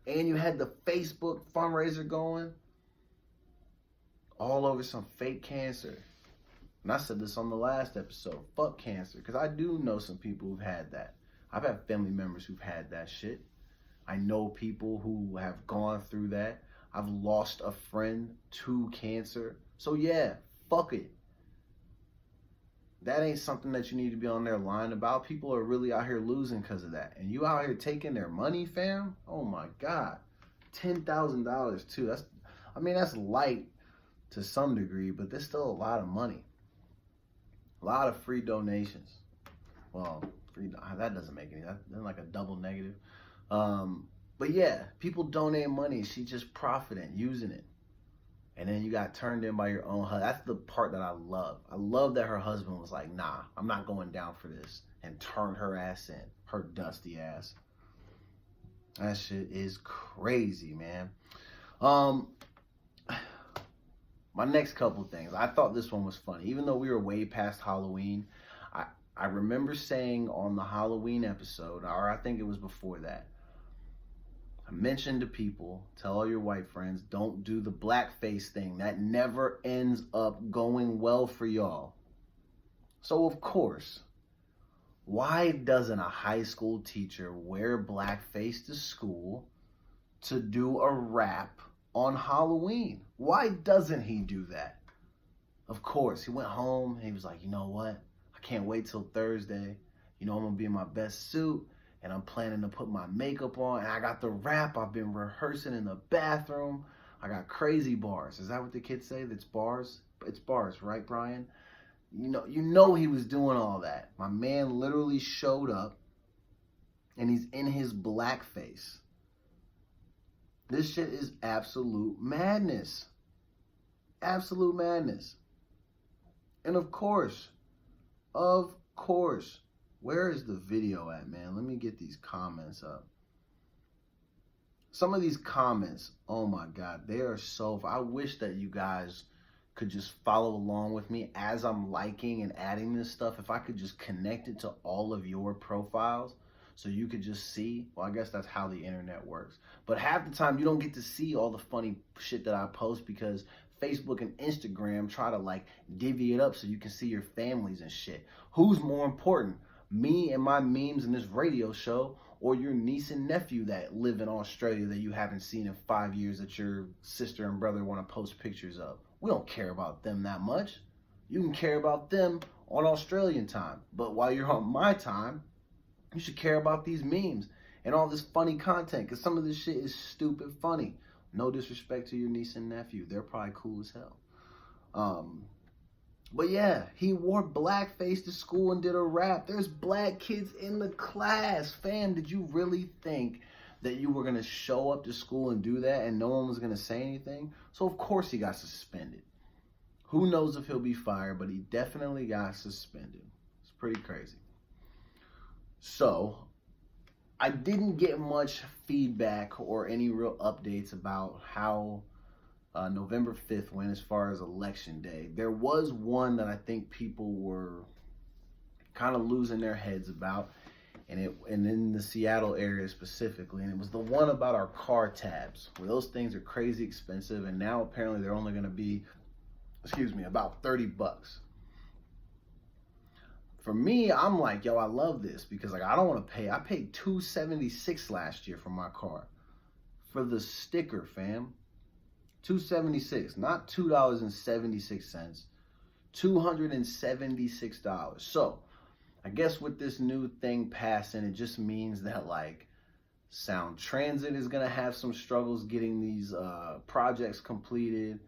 and you had the Facebook fundraiser going. All over some fake cancer. And I said this on the last episode. Fuck cancer. Because I do know some people who've had that. I've had family members who've had that shit. I know people who have gone through that. I've lost a friend to cancer. So yeah, fuck it. That ain't something that you need to be on there lying about. People are really out here losing because of that. And you out here taking their money, fam? Oh my God. $10,000 too. That's light to some degree, but there's still a lot of money. A lot of free donations. Well, that doesn't make any, that's like a double negative. But yeah, people donate money. She just profiting, using it. And then you got turned in by your own husband. That's the part that I love. I love that her husband was like, nah, I'm not going down for this. And turned her ass in. Her dusty ass. That shit is crazy, man. my next couple things. I thought this one was funny. Even though we were way past Halloween, I, I remember saying on the Halloween episode, or I think it was before that, I mentioned to people, tell all your white friends, don't do the blackface thing. That never ends up going well for y'all. So of course, why doesn't a high school teacher wear blackface to school to do a rap on Halloween? Why doesn't he do that? Of course, he went home and he was like, you know what? I can't wait till Thursday. You know, I'm going to be in my best suit and I'm planning to put my makeup on. And I got the rap. I've been rehearsing in the bathroom. I got crazy bars. Is that what the kids say? That's bars? It's bars, right, Brian? You know he was doing all that. My man literally showed up and he's in his blackface. This shit is absolute madness. Absolute madness. And of course, where is the video at, man? Let me get these comments up. Some of these comments, oh my God, they are so, I wish that you guys could just follow along with me as I'm liking and adding this stuff. If I could just connect it to all of your profiles so you could just see, well, I guess that's how the internet works. But half the time you don't get to see all the funny shit that I post because Facebook and Instagram try to like divvy it up so you can see your families and shit. Who's more important? Me and my memes in this radio show, or your niece and nephew that live in Australia that you haven't seen in 5 years that your sister and brother want to post pictures of? We don't care about them that much. You can care about them on Australian time. But while you're on my time, you should care about these memes and all this funny content, because some of this shit is stupid funny. No disrespect to your niece and nephew. They're probably cool as hell. But yeah, he wore blackface to school and did a rap. There's black kids in the class. Fam, did you really think that you were going to show up to school and do that and no one was going to say anything? So of course he got suspended. Who knows if he'll be fired, but he definitely got suspended. It's pretty crazy. So I didn't get much feedback or any real updates about how November 5th went as far as election day. There was one that I think people were kind of losing their heads about, and in the Seattle area specifically, and it was the one about our car tabs, where those things are crazy expensive, and now apparently they're only going to be, about $30. For me, I'm like, yo, I love this because like I don't want to pay. I paid $276 last year for my car for the sticker, fam. $276, not $2.76, $276. So I guess with this new thing passing, it just means that like Sound Transit is gonna have some struggles getting these projects completed.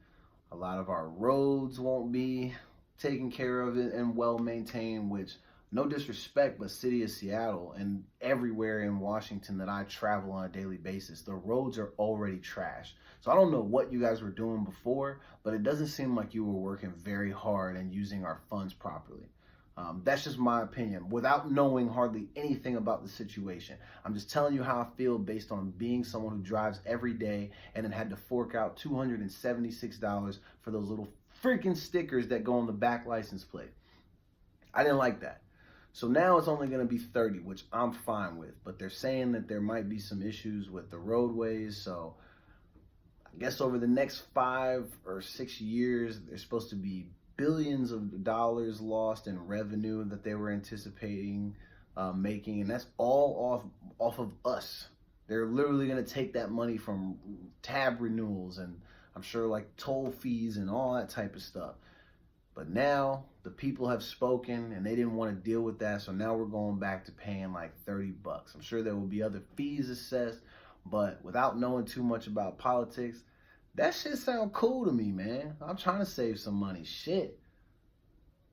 A lot of our roads won't be taken care of and well maintained, which, no disrespect, but city of Seattle and everywhere in Washington that I travel on a daily basis, the roads are already trashed. So I don't know what you guys were doing before, but it doesn't seem like you were working very hard and using our funds properly. That's just my opinion, without knowing hardly anything about the situation. I'm just telling you how I feel based on being someone who drives every day and then had to fork out $276 for those little freaking stickers that go on the back license plate. I didn't like that. So now it's only going to be 30, which I'm fine with. But they're saying that there might be some issues with the roadways. So I guess over the next 5 or 6 years, there's supposed to be billions of dollars lost in revenue that they were anticipating making. And that's all off of us. They're literally going to take that money from tab renewals and I'm sure like toll fees and all that type of stuff. But now the people have spoken and they didn't want to deal with that. So now we're going back to paying like $30. I'm sure there will be other fees assessed, but without knowing too much about politics, that shit sound cool to me, man. I'm trying to save some money. Shit.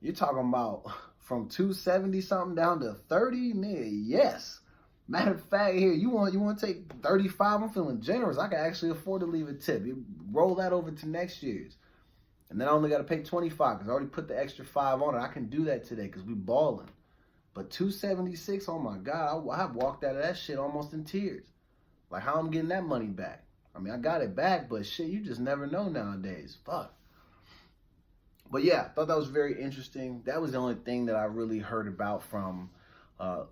You're talking about from 270 something down to 30? Nigga, yes. Matter of fact, here, you want to take 35? I'm feeling generous. I can actually afford to leave a tip. You roll that over to next year's. And then I only got to pay 25 because I already put the extra 5 on it. I can do that today because we balling. But 276, oh my God, I walked out of that shit almost in tears. Like how I'm getting that money back. I mean, I got it back, but shit, you just never know nowadays. Fuck. But yeah, I thought that was very interesting. That was the only thing that I really heard about from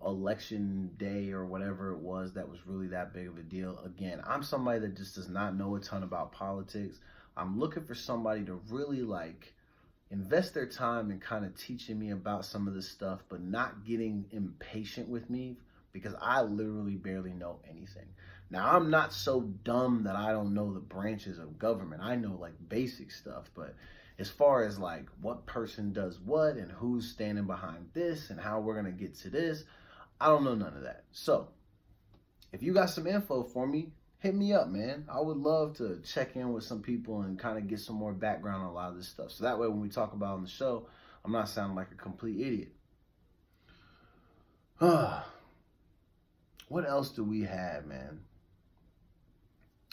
election day or whatever it was that was really that big of a deal. Again, I'm somebody that just does not know a ton about politics. I'm looking for somebody to really like invest their time in kind of teaching me about some of this stuff, but not getting impatient with me because I literally barely know anything. Now, I'm not so dumb that I don't know the branches of government. I know like basic stuff, but as far as like what person does what and who's standing behind this and how we're going to get to this, I don't know none of that. So, if you got some info for me, hit me up, man. I would love to check in with some people and kind of get some more background on a lot of this stuff. So that way when we talk about it on the show, I'm not sounding like a complete idiot. What else do we have, man?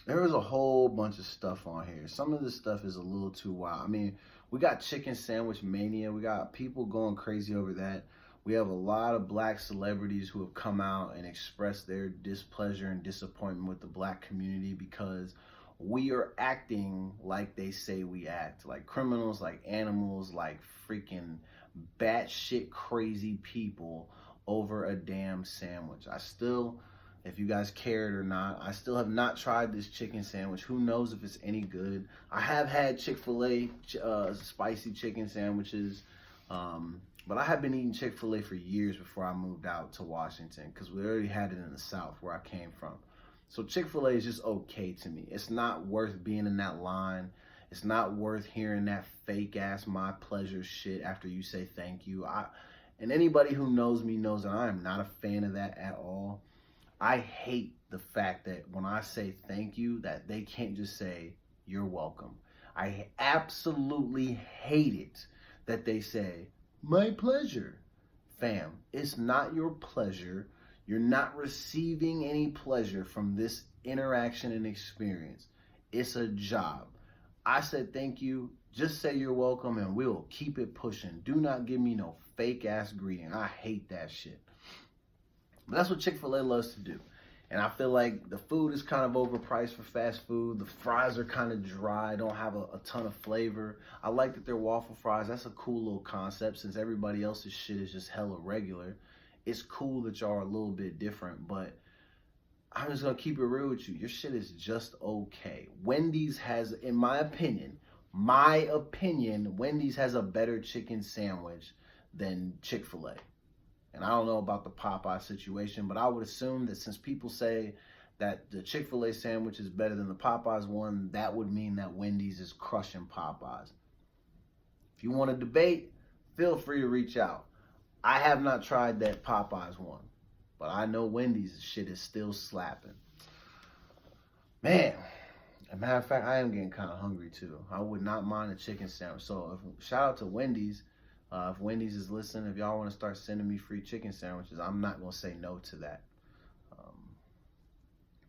There was a whole bunch of stuff on here. Some of this stuff is a little too wild. I mean, we got chicken sandwich mania. We got people going crazy over that. We have a lot of black celebrities who have come out and expressed their displeasure and disappointment with the black community because we are acting like they say we act. Like criminals, like animals, like freaking batshit crazy people over a damn sandwich. If you guys cared or not, I still have not tried this chicken sandwich. Who knows if it's any good? I have had Chick-fil-A spicy chicken sandwiches, but I have been eating Chick-fil-A for years before I moved out to Washington because we already had it in the South where I came from. So Chick-fil-A is just okay to me. It's not worth being in that line. It's not worth hearing that fake ass my pleasure shit after you say thank you. And anybody who knows me knows that I am not a fan of that at all. I hate the fact that when I say thank you, that they can't just say, you're welcome. I absolutely hate it that they say, my pleasure. Fam, it's not your pleasure. You're not receiving any pleasure from this interaction and experience. It's a job. I said thank you. Just say you're welcome and we'll keep it pushing. Do not give me no fake ass greeting. I hate that shit. But that's what Chick-fil-A loves to do. And I feel like the food is kind of overpriced for fast food. The fries are kind of dry, don't have a ton of flavor. I like that they're waffle fries. That's a cool little concept since everybody else's shit is just hella regular. It's cool that y'all are a little bit different, but I'm just going to keep it real with you. Your shit is just okay. Wendy's has, in my opinion, Wendy's has a better chicken sandwich than Chick-fil-A. And I don't know about the Popeye situation, but I would assume that since people say that the Chick-fil-A sandwich is better than the Popeyes one, that would mean that Wendy's is crushing Popeyes. If you want to debate, feel free to reach out. I have not tried that Popeyes one, but I know Wendy's shit is still slapping. Man, as a matter of fact, I am getting kind of hungry too. I would not mind a chicken sandwich. So shout out to Wendy's. If Wendy's is listening, if y'all want to start sending me free chicken sandwiches, I'm not going to say no to that.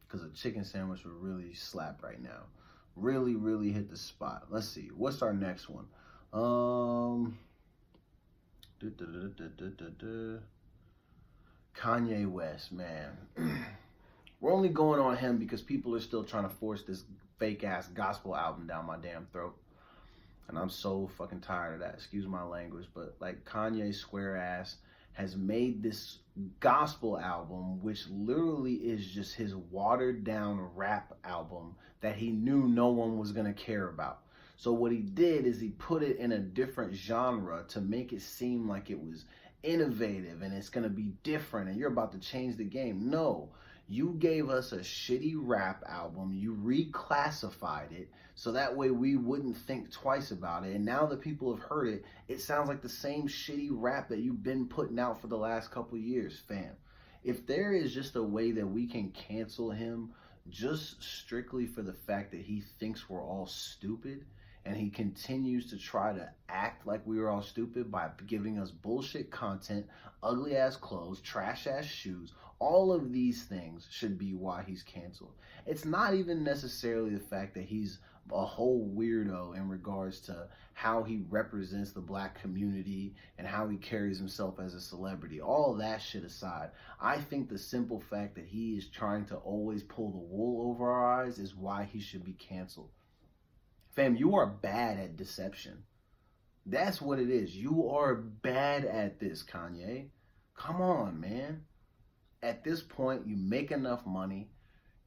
Because a chicken sandwich would really slap right now. Really, really hit the spot. Let's see. What's our next one? Kanye West, man. We're only going on him because people are still trying to force this fake-ass gospel album down my damn throat. And I'm so fucking tired of that. Excuse my language. But like Kanye square ass has made this gospel album, which literally is just his watered down rap album that he knew no one was going to care about. So what he did is he put it in a different genre to make it seem like it was innovative and it's going to be different and you're about to change the game. No. You gave us a shitty rap album. You reclassified it so that way we wouldn't think twice about it. And now that people have heard it, it sounds like the same shitty rap that you've been putting out for the last couple years, fam. If there is just a way that we can cancel him just strictly for the fact that he thinks we're all stupid and he continues to try to act like we were all stupid by giving us bullshit content, ugly ass clothes, trash ass shoes, all of these things should be why he's canceled. It's not even necessarily the fact that he's a whole weirdo in regards to how he represents the black community and how he carries himself as a celebrity. All that shit aside, I think the simple fact that he is trying to always pull the wool over our eyes is why he should be canceled. Fam, you are bad at deception. That's what it is. You are bad at this, Kanye. Come on, man. At this point, you make enough money.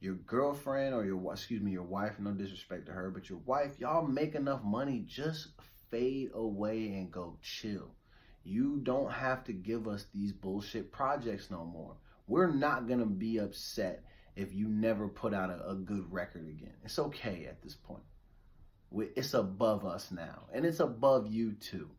Your girlfriend or your wife, no disrespect to her, but your wife, y'all make enough money, just fade away and go chill. You don't have to give us these bullshit projects no more. We're not gonna be upset if you never put out a good record again. It's okay at this point. It's above us now, and it's above you too.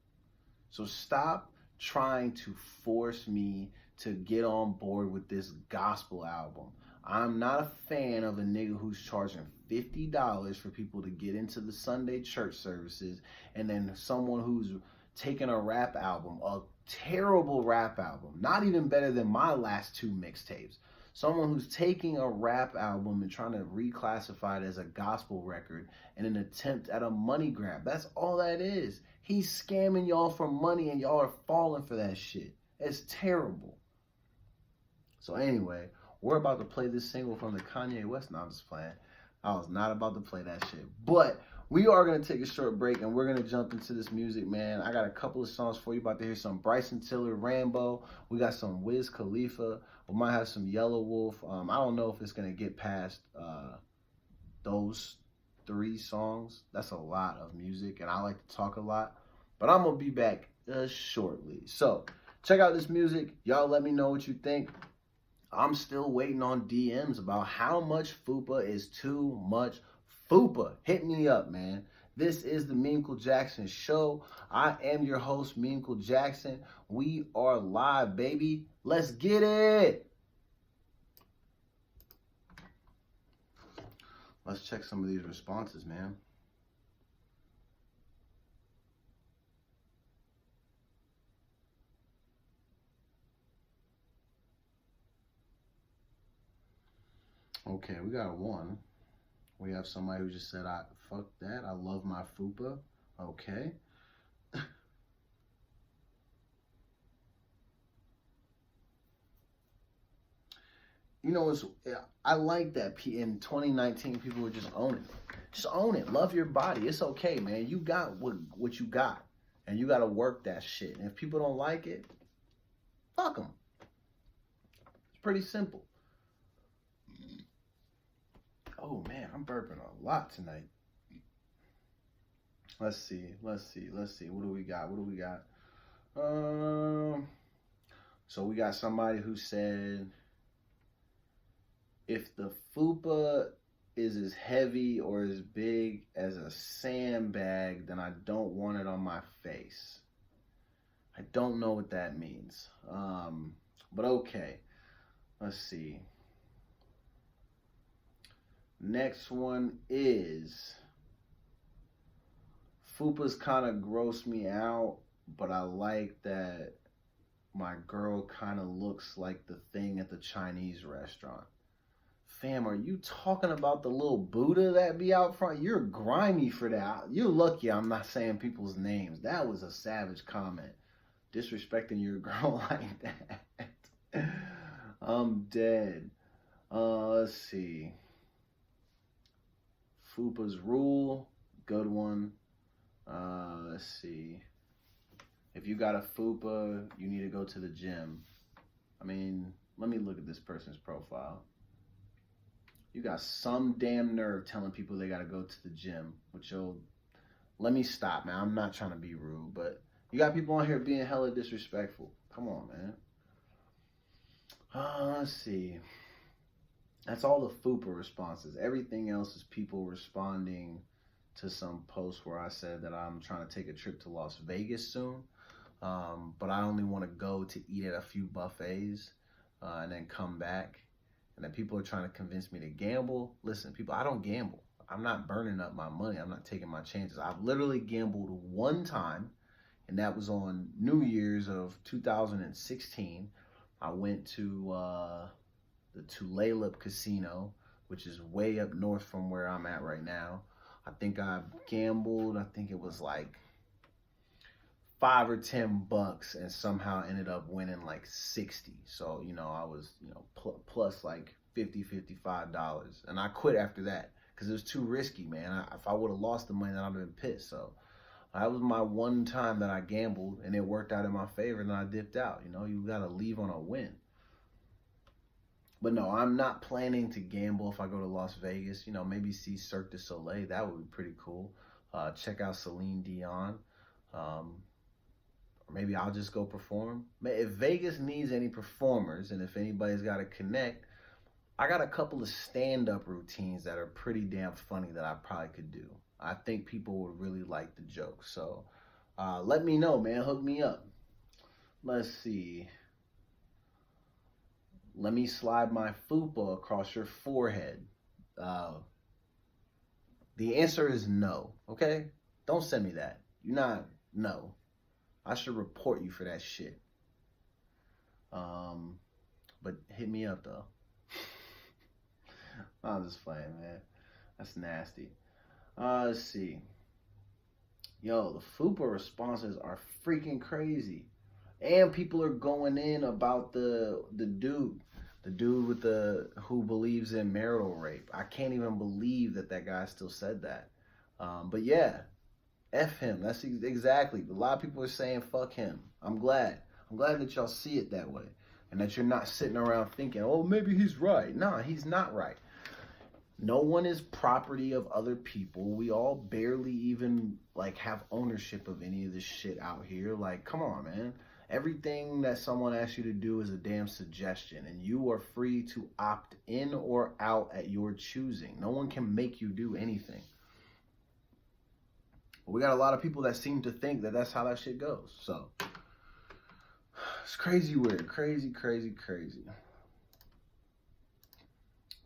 So stop trying to force me to get on board with this gospel album. I'm not a fan of a nigga who's charging $50 for people to get into the Sunday church services, and then someone who's taking a rap album, a terrible rap album, not even better than my last two mixtapes. Someone who's taking a rap album and trying to reclassify it as a gospel record in an attempt at a money grab. That's all that is. He's scamming y'all for money and y'all are falling for that shit. It's terrible. So anyway, we're about to play this single from the Kanye West. No, I'm just playing. I was not about to play that shit. But we are going to take a short break and we're going to jump into this music, man. I got a couple of songs for you. About to hear some Bryson Tiller, Rambo. We got some Wiz Khalifa. We might have some Yellow Wolf. I don't know if it's going to get past those 3 songs. That's a lot of music and I like to talk a lot. But I'm going to be back shortly. So check out this music. Y'all let me know what you think. I'm still waiting on DMs about how much FUPA is too much FUPA. Hit me up, man. This is the Meaningful Jackson Show. I am your host, Meaningful Jackson. We are live, baby. Let's get it. Let's check some of these responses, man. Okay, we got one. We have somebody who just said, fuck that. I love my FUPA. Okay. You know, I like that in 2019 people were just owning it. Just own it. Love your body. It's okay, man. You got what you got. And you got to work that shit. And if people don't like it, fuck them. It's pretty simple. Oh, man, I'm burping a lot tonight. Let's see. What do we got? So we got somebody who said, if the FUPA is as heavy or as big as a sandbag, then I don't want it on my face. I don't know what that means. But okay. Let's see. Next one is, FUPA's kind of gross me out, but I like that my girl kind of looks like the thing at the Chinese restaurant. Fam, are you talking about the little Buddha that be out front? You're grimy for that. You're lucky I'm not saying people's names. That was a savage comment. Disrespecting your girl like that. I'm dead. Let's see. FUPA's rule, good one. Let's see. If you got a FUPA, you need to go to the gym. I mean, let me look at this person's profile. You got some damn nerve telling people they got to go to the gym. Let me stop, man. I'm not trying to be rude, but you got people on here being hella disrespectful. Come on, man. Let's see. That's all the FUPA responses. Everything else is people responding to some post where I said that I'm trying to take a trip to Las Vegas soon. But I only want to go to eat at a few buffets and then come back. And then people are trying to convince me to gamble. Listen, people, I don't gamble. I'm not burning up my money. I'm not taking my chances. I've literally gambled one time, and that was on New Year's of 2016. I went to the Tulalip Casino, which is way up north from where I'm at right now. I think I gambled, I think it was like $5 or $10 and somehow ended up winning like 60. So, I was, plus like $50, $55. And I quit after that because it was too risky, man. If I would have lost the money, then I'd have been pissed. So That was my one time that I gambled, and it worked out in my favor, and I dipped out. You know, you got to leave on a win. But no, I'm not planning to gamble if I go to Las Vegas. You know, maybe see Cirque du Soleil. That would be pretty cool. Check out Celine Dion. Or maybe I'll just go perform. If Vegas needs any performers, and if anybody's got to connect, I got a couple of stand-up routines that are pretty damn funny that I probably could do. I think people would really like the joke. So let me know, man. Hook me up. Let's see. Let me slide my fupa across your forehead. The answer is no, okay? Don't send me that. You're not, no. I should report you for that shit. But hit me up, though. I'm just playing, man. That's nasty. Let's see. Yo, the FUPA responses are freaking crazy. And people are going in about the dude with who believes in marital rape. I can't even believe that guy still said that. But yeah, F him. That's exactly. A lot of people are saying fuck him. I'm glad that y'all see it that way, and that you're not sitting around thinking, oh, maybe he's right. Nah, he's not right. No one is property of other people. We all barely even like have ownership of any of this shit out here. Like, come on, man. Everything that someone asks you to do is a damn suggestion, and you are free to opt in or out at your choosing. No one can make you do anything. But we got a lot of people that seem to think that that's how that shit goes. So it's crazy weird. Crazy.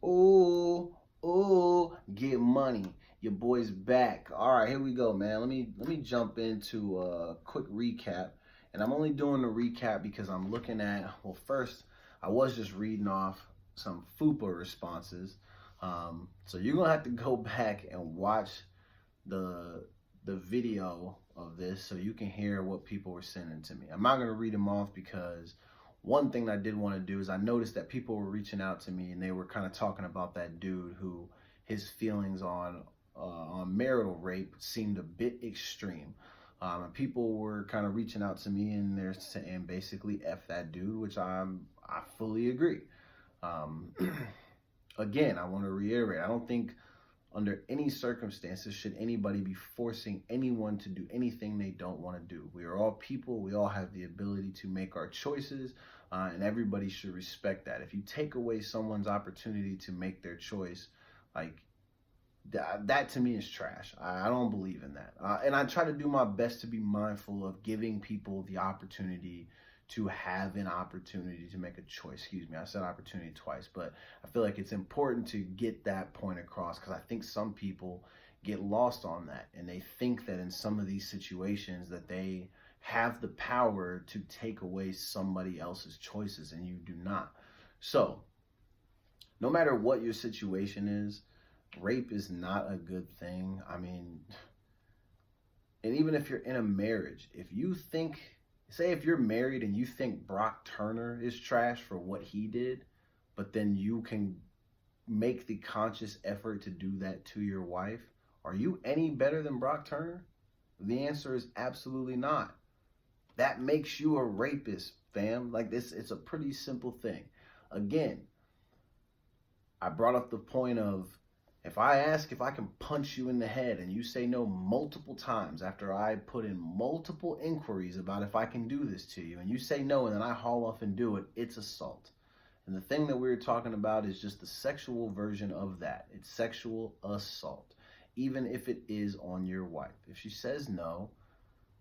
Oh, get money. Your boy's back. All right, here we go, man. Let me jump into a quick recap. And I'm only doing the recap because I'm looking at, well, first, I was just reading off some FUPA responses. So you're going to have to go back and watch the video of this so you can hear what people were sending to me. I'm not going to read them off because one thing I did want to do is I noticed that people were reaching out to me and they were kind of talking about that dude who his feelings on marital rape seemed a bit extreme. And people were kind of reaching out to me and they're saying basically F that dude, which I fully agree. Again, I want to reiterate, I don't think under any circumstances should anybody be forcing anyone to do anything they don't want to do. We are all people. We all have the ability to make our choices, and everybody should respect that. If you take away someone's opportunity to make their choice, like, that to me is trash. I don't believe in that. And I try to do my best to be mindful of giving people the opportunity to have an opportunity to make a choice. Excuse me, I said opportunity twice, but I feel like it's important to get that point across because I think some people get lost on that and they think that in some of these situations that they have the power to take away somebody else's choices, and you do not. So no matter what your situation is, rape is not a good thing. I mean, and even if you're in a marriage, if you think, say if you're married and you think Brock Turner is trash for what he did, but then you can make the conscious effort to do that to your wife, are you any better than Brock Turner? The answer is absolutely not. That makes you a rapist, fam. Like this, it's a pretty simple thing. Again, I brought up the point of, if I ask if I can punch you in the head and you say no multiple times after I put in multiple inquiries about if I can do this to you, and you say no and then I haul off and do it, it's assault. And the thing that we were talking about is just the sexual version of that. It's sexual assault, even if it is on your wife. If she says no,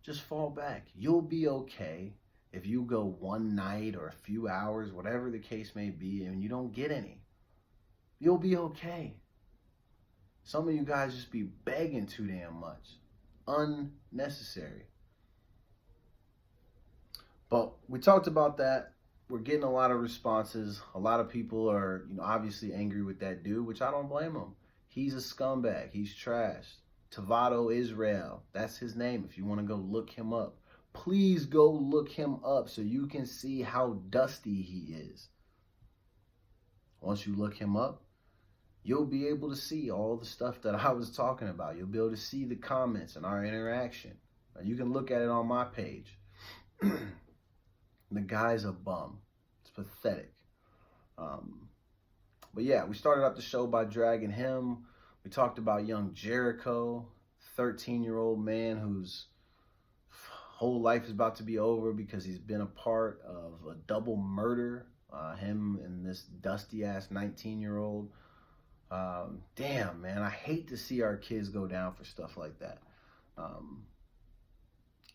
just fall back. You'll be okay if you go one night or a few hours, whatever the case may be, and you don't get any. You'll be okay. Some of you guys just be begging too damn much. Unnecessary. But we talked about that. We're getting a lot of responses. A lot of people are, obviously angry with that dude, which I don't blame him. He's a scumbag. He's trash. Tavado Israel. That's his name. If you want to go look him up, please go look him up so you can see how dusty he is. Once you look him up, you'll be able to see all the stuff that I was talking about. You'll be able to see the comments and our interaction. You can look at it on my page. The guy's a bum. It's pathetic. But yeah, we started out the show by dragging him. We talked about young Jericho, 13-year-old man whose whole life is about to be over because he's been a part of a double murder. Him and this dusty-ass 19-year-old. Damn, man, I hate to see our kids go down for stuff like that.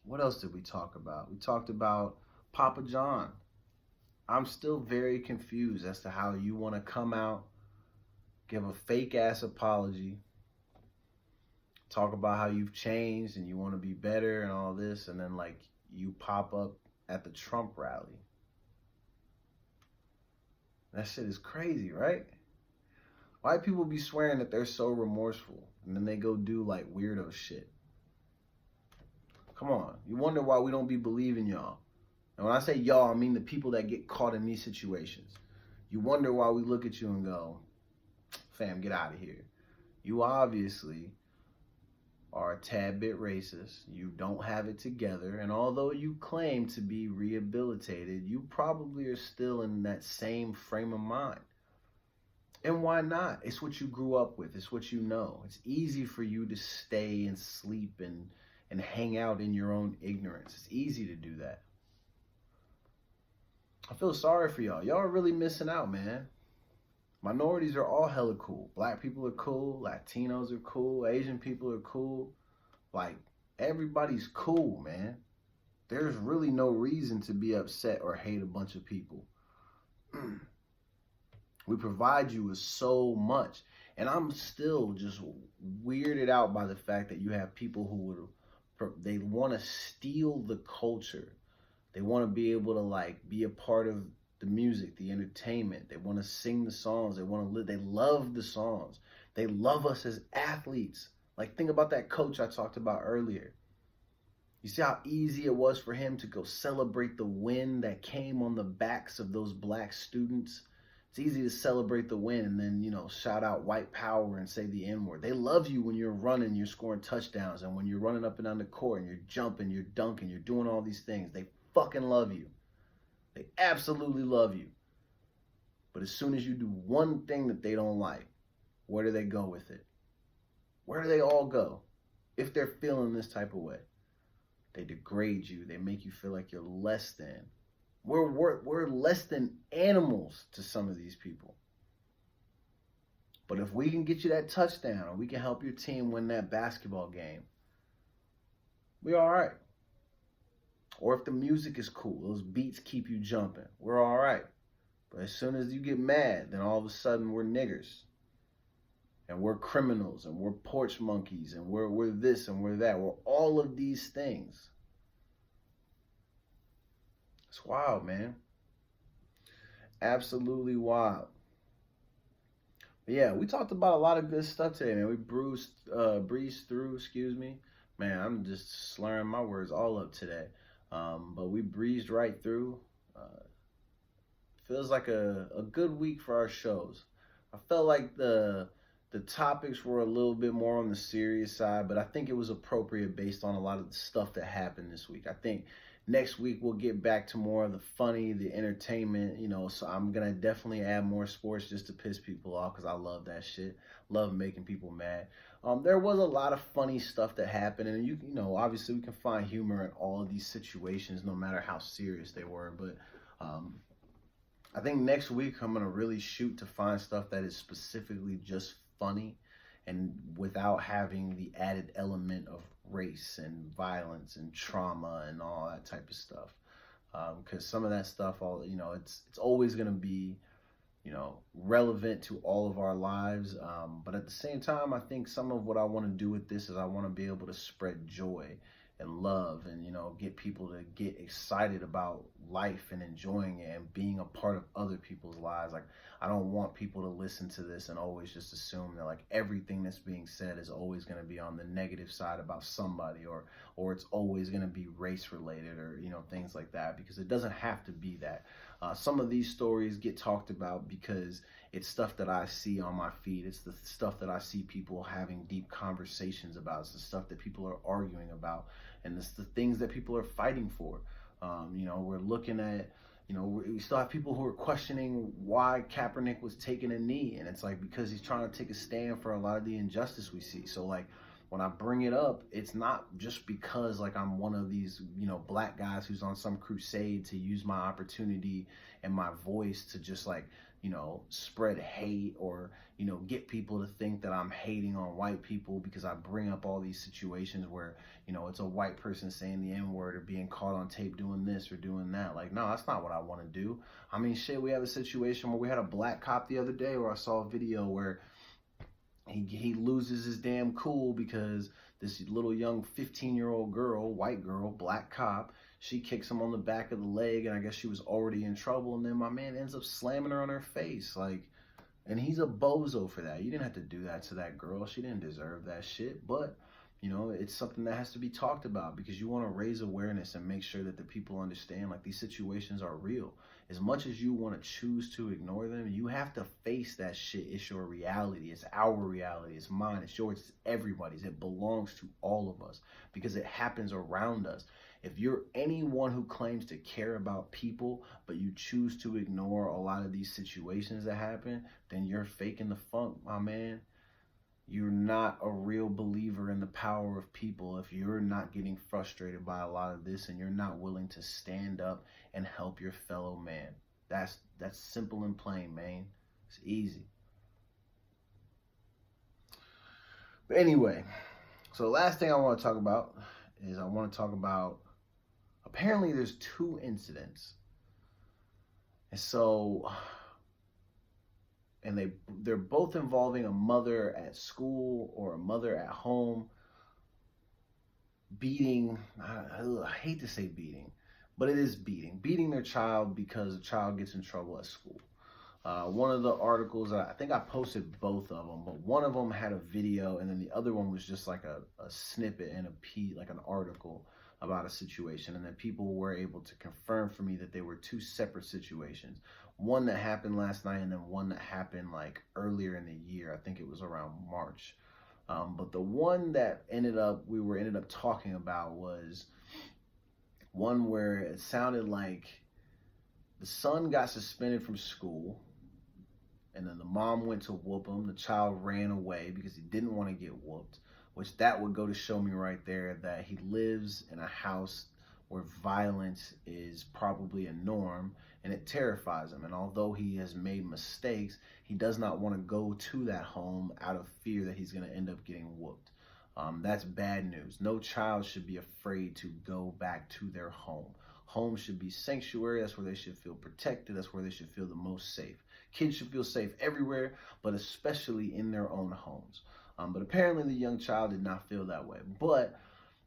What else did we talk about? We talked about Papa John. I'm still very confused as to how you want to come out, give a fake-ass apology, talk about how you've changed and you want to be better and all this, and then, like, you pop up at the Trump rally. That shit is crazy, right? Why people be swearing that they're so remorseful and then they go do, like, weirdo shit? Come on. You wonder why we don't be believing y'all. And when I say y'all, I mean the people that get caught in these situations. You wonder why we look at you and go, fam, get out of here. You obviously are a tad bit racist. You don't have it together. And although you claim to be rehabilitated, you probably are still in that same frame of mind. And why not? It's what you grew up with. It's what you know. It's easy for you to stay and sleep and hang out in your own ignorance. It's easy to do that. I feel sorry for y'all. Y'all are really missing out, man. Minorities are all hella cool. Black people are cool. Latinos are cool. Asian people are cool. Like, everybody's cool, man. There's really no reason to be upset or hate a bunch of people. We provide you with so much. And I'm still just weirded out by the fact that you have people who they want to steal the culture. They want to be able to, like, be a part of the music, the entertainment. They want to sing the songs. They want to live. They love the songs. They love us as athletes. Like, think about that coach I talked about earlier. You see how easy it was for him to go celebrate the win that came on the backs of those black students? It's easy to celebrate the win and then, you know, shout out white power and say the N-word. They love you when you're running, you're scoring touchdowns, and when you're running up and down the court and you're jumping, you're dunking, you're doing all these things. They fucking love you. They absolutely love you. But as soon as you do one thing that they don't like, where do they go with it? Where do they all go if they're feeling this type of way? They degrade you. They make you feel like you're less than. We're less than animals to some of these people. But if we can get you that touchdown, or we can help your team win that basketball game, we're all right. Or if the music is cool, those beats keep you jumping, we're all right. But as soon as you get mad, then all of a sudden we're niggers. And we're criminals, and we're porch monkeys, and we're this and we're that. We're all of these things. It's wild, man. Absolutely wild. But yeah, we talked about a lot of good stuff today, man. We breezed through, Man, I'm just slurring my words all up today. But we breezed right through. Feels like a good week for our shows. I felt like the topics were a little bit more on the serious side, but I think it was appropriate based on a lot of the stuff that happened this week. I think next week we'll get back to more of the funny, the entertainment, you know, so I'm going to definitely add more sports just to piss people off because I love that shit. Love making people mad. There was a lot of funny stuff that happened, and you know, obviously we can find humor in all of these situations no matter how serious they were, but I think next week I'm going to really shoot to find stuff that is specifically just funny and without having the added element of race and violence and trauma and all that type of stuff. Because some of that stuff, it's always going to be, relevant to all of our lives. But at the same time, I think some of what I want to do with this is I want to be able to spread joy and love and, get people to get excited about life and enjoying it and being a part of other people's lives. Like, I don't want people to listen to this and always just assume that, like, everything that's being said is always going to be on the negative side about somebody or it's always going to be race related or, things like that, because it doesn't have to be that. Some of these stories get talked about because it's stuff that I see on my feed. It's the stuff that I see people having deep conversations about. It's the stuff that people are arguing about, and it's the things that people are fighting for. We're looking at, we still have people who are questioning why Kaepernick was taking a knee, and it's like because he's trying to take a stand for a lot of the injustice we see. So like, when I bring it up, it's not just because like I'm one of these, black guys who's on some crusade to use my opportunity and my voice to just like, spread hate or, get people to think that I'm hating on white people because I bring up all these situations where, it's a white person saying the N-word or being caught on tape doing this or doing that. Like, no, that's not what I want to do. I mean, shit, we have a situation where we had a black cop the other day where I saw a video where he loses his damn cool because this little young 15-year-old girl, white girl, black cop, she kicks him on the back of the leg, and I guess she was already in trouble, and then my man ends up slamming her on her face, like, and he's a bozo for that. You didn't have to do that to that girl. She didn't deserve that shit, but, it's something that has to be talked about because you want to raise awareness and make sure that the people understand, like, these situations are real. As much as you want to choose to ignore them, you have to face that shit. It's your reality. It's our reality. It's mine. It's yours. It's everybody's. It belongs to all of us because it happens around us. If you're anyone who claims to care about people, but you choose to ignore a lot of these situations that happen, then you're faking the funk, my man. You're not a real believer in the power of people if you're not getting frustrated by a lot of this and you're not willing to stand up and help your fellow man. That's simple and plain, man. It's easy. But anyway, so the last thing I want to talk about is apparently there's 2 incidents. And so, and they're both involving a mother at school or a mother at home beating, I hate to say beating, but it is beating their child because the child gets in trouble at school. One of the articles, I think I posted both of them, but one of them had a video and then the other one was just like a snippet and like an article about a situation. And then people were able to confirm for me that they were 2 separate situations. One that happened last night and then one that happened like earlier in the year. I think it was around March. But the one that we ended up talking about was one where it sounded like the son got suspended from school, and then the mom went to whoop him. The child ran away because he didn't want to get whooped, which that would go to show me right there that he lives in a house where violence is probably a norm, and it terrifies him. And although he has made mistakes, he does not want to go to that home out of fear that he's going to end up getting whooped. That's bad news. No child should be afraid to go back to their home. Home should be sanctuary. That's where they should feel protected. That's where they should feel the most safe. Kids should feel safe everywhere, but especially in their own homes. But apparently the young child did not feel that way. But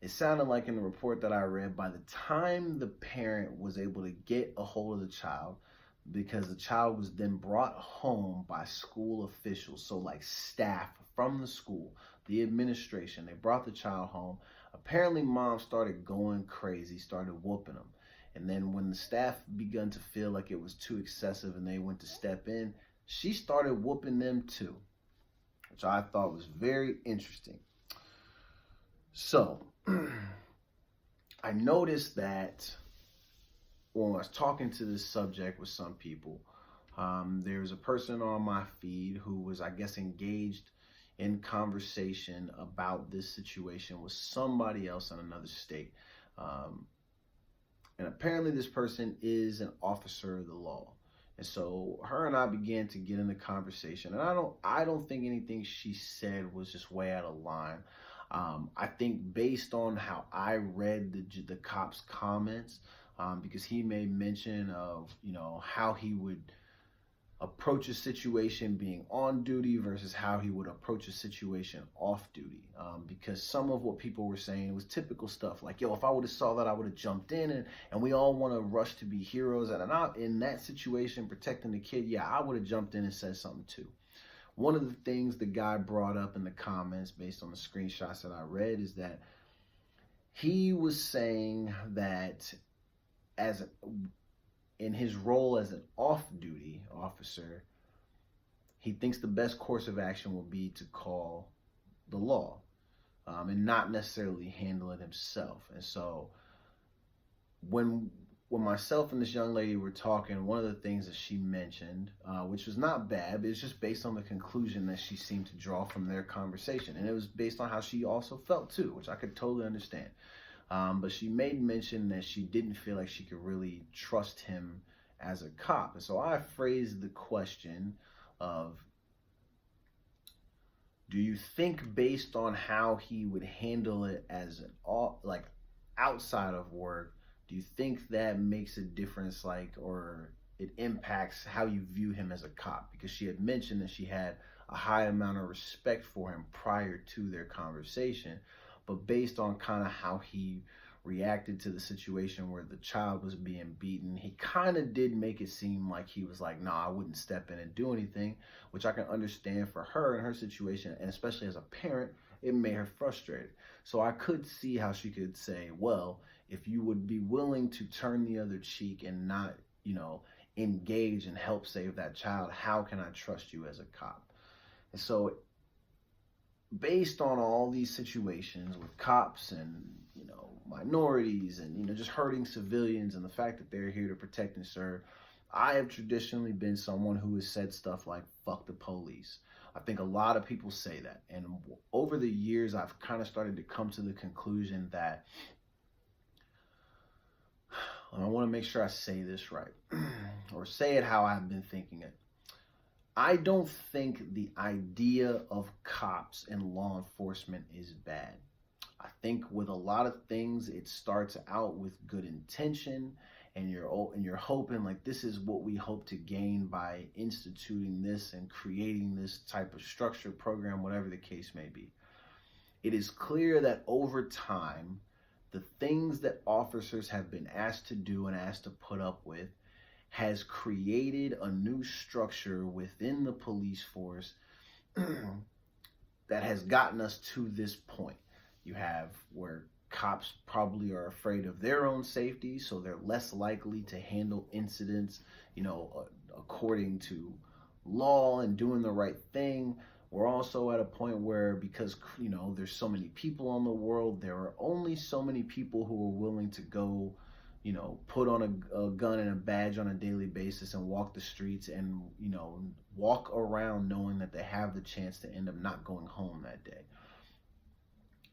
it sounded like in the report that I read, by the time the parent was able to get a hold of the child, because the child was then brought home by school officials, so like staff from the school, the administration, they brought the child home. Apparently mom started going crazy, started whooping him. And then when the staff begun to feel like it was too excessive and they went to step in, she started whooping them too, which I thought was very interesting. So I noticed that when I was talking to this subject with some people, there's a person on my feed who was, I guess, engaged in conversation about this situation with somebody else in another state. And apparently this person is an officer of the law. And so her and I began to get in the conversation. And I don't think anything she said was just way out of line. I think based on how I read the cop's comments, because he made mention of, how he would approach a situation being on duty versus how he would approach a situation off duty. Because some of what people were saying was typical stuff like, yo, if I would have saw that, I would have jumped in, and we all want to rush to be heroes. And in that situation, protecting the kid, yeah, I would have jumped in and said something too. One of the things the guy brought up in the comments based on the screenshots that I read is that he was saying that in his role as an off-duty officer, he thinks the best course of action will be to call the law, and not necessarily handle it himself. And so when myself and this young lady were talking, one of the things that she mentioned, which was not bad, but it's just based on the conclusion that she seemed to draw from their conversation. And it was based on how she also felt too, which I could totally understand. But she made mention that she didn't feel like she could really trust him as a cop. And so I phrased the question of, do you think based on how he would handle it as an like outside of work, do you think that makes a difference, like, or it impacts how you view him as a cop? Because she had mentioned that she had a high amount of respect for him prior to their conversation, but based on kind of how he reacted to the situation where the child was being beaten, he kind of did make it seem like he was like, nah, I wouldn't step in and do anything, which I can understand for her and her situation, and especially as a parent, it made her frustrated. So I could see how she could say, well, if you would be willing to turn the other cheek and not, engage and help save that child, how can I trust you as a cop? And so based on all these situations with cops and, minorities and, just hurting civilians and the fact that they're here to protect and serve, I have traditionally been someone who has said stuff like, fuck the police. I think a lot of people say that. And over the years, I've kind of started to come to the conclusion that, I want to make sure I say this right, or say it how I've been thinking it. I don't think the idea of cops and law enforcement is bad. I think with a lot of things, it starts out with good intention, and you're hoping like this is what we hope to gain by instituting this and creating this type of structure, program, whatever the case may be. It is clear that over time, the things that officers have been asked to do and asked to put up with has created a new structure within the police force that has gotten us to this point. You have where cops probably are afraid of their own safety, so they're less likely to handle incidents, according to law and doing the right thing. We're also at a point where, because, there's so many people in the world, there are only so many people who are willing to go, put on a gun and a badge on a daily basis and walk the streets and, walk around knowing that they have the chance to end up not going home that day.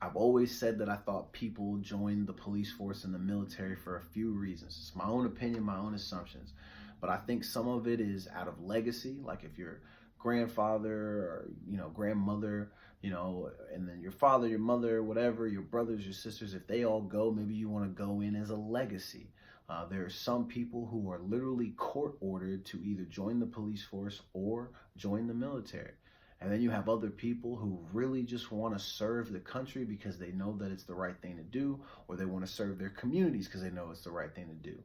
I've always said that I thought people joined the police force and the military for a few reasons. It's my own opinion, my own assumptions. But I think some of it is out of legacy, like if your grandfather or, grandmother, and then your father, your mother, whatever, your brothers, your sisters, if they all go, maybe you want to go in as a legacy. There are some people who are literally court ordered to either join the police force or join the military. And then you have other people who really just want to serve the country because they know that it's the right thing to do, or they want to serve their communities because they know it's the right thing to do.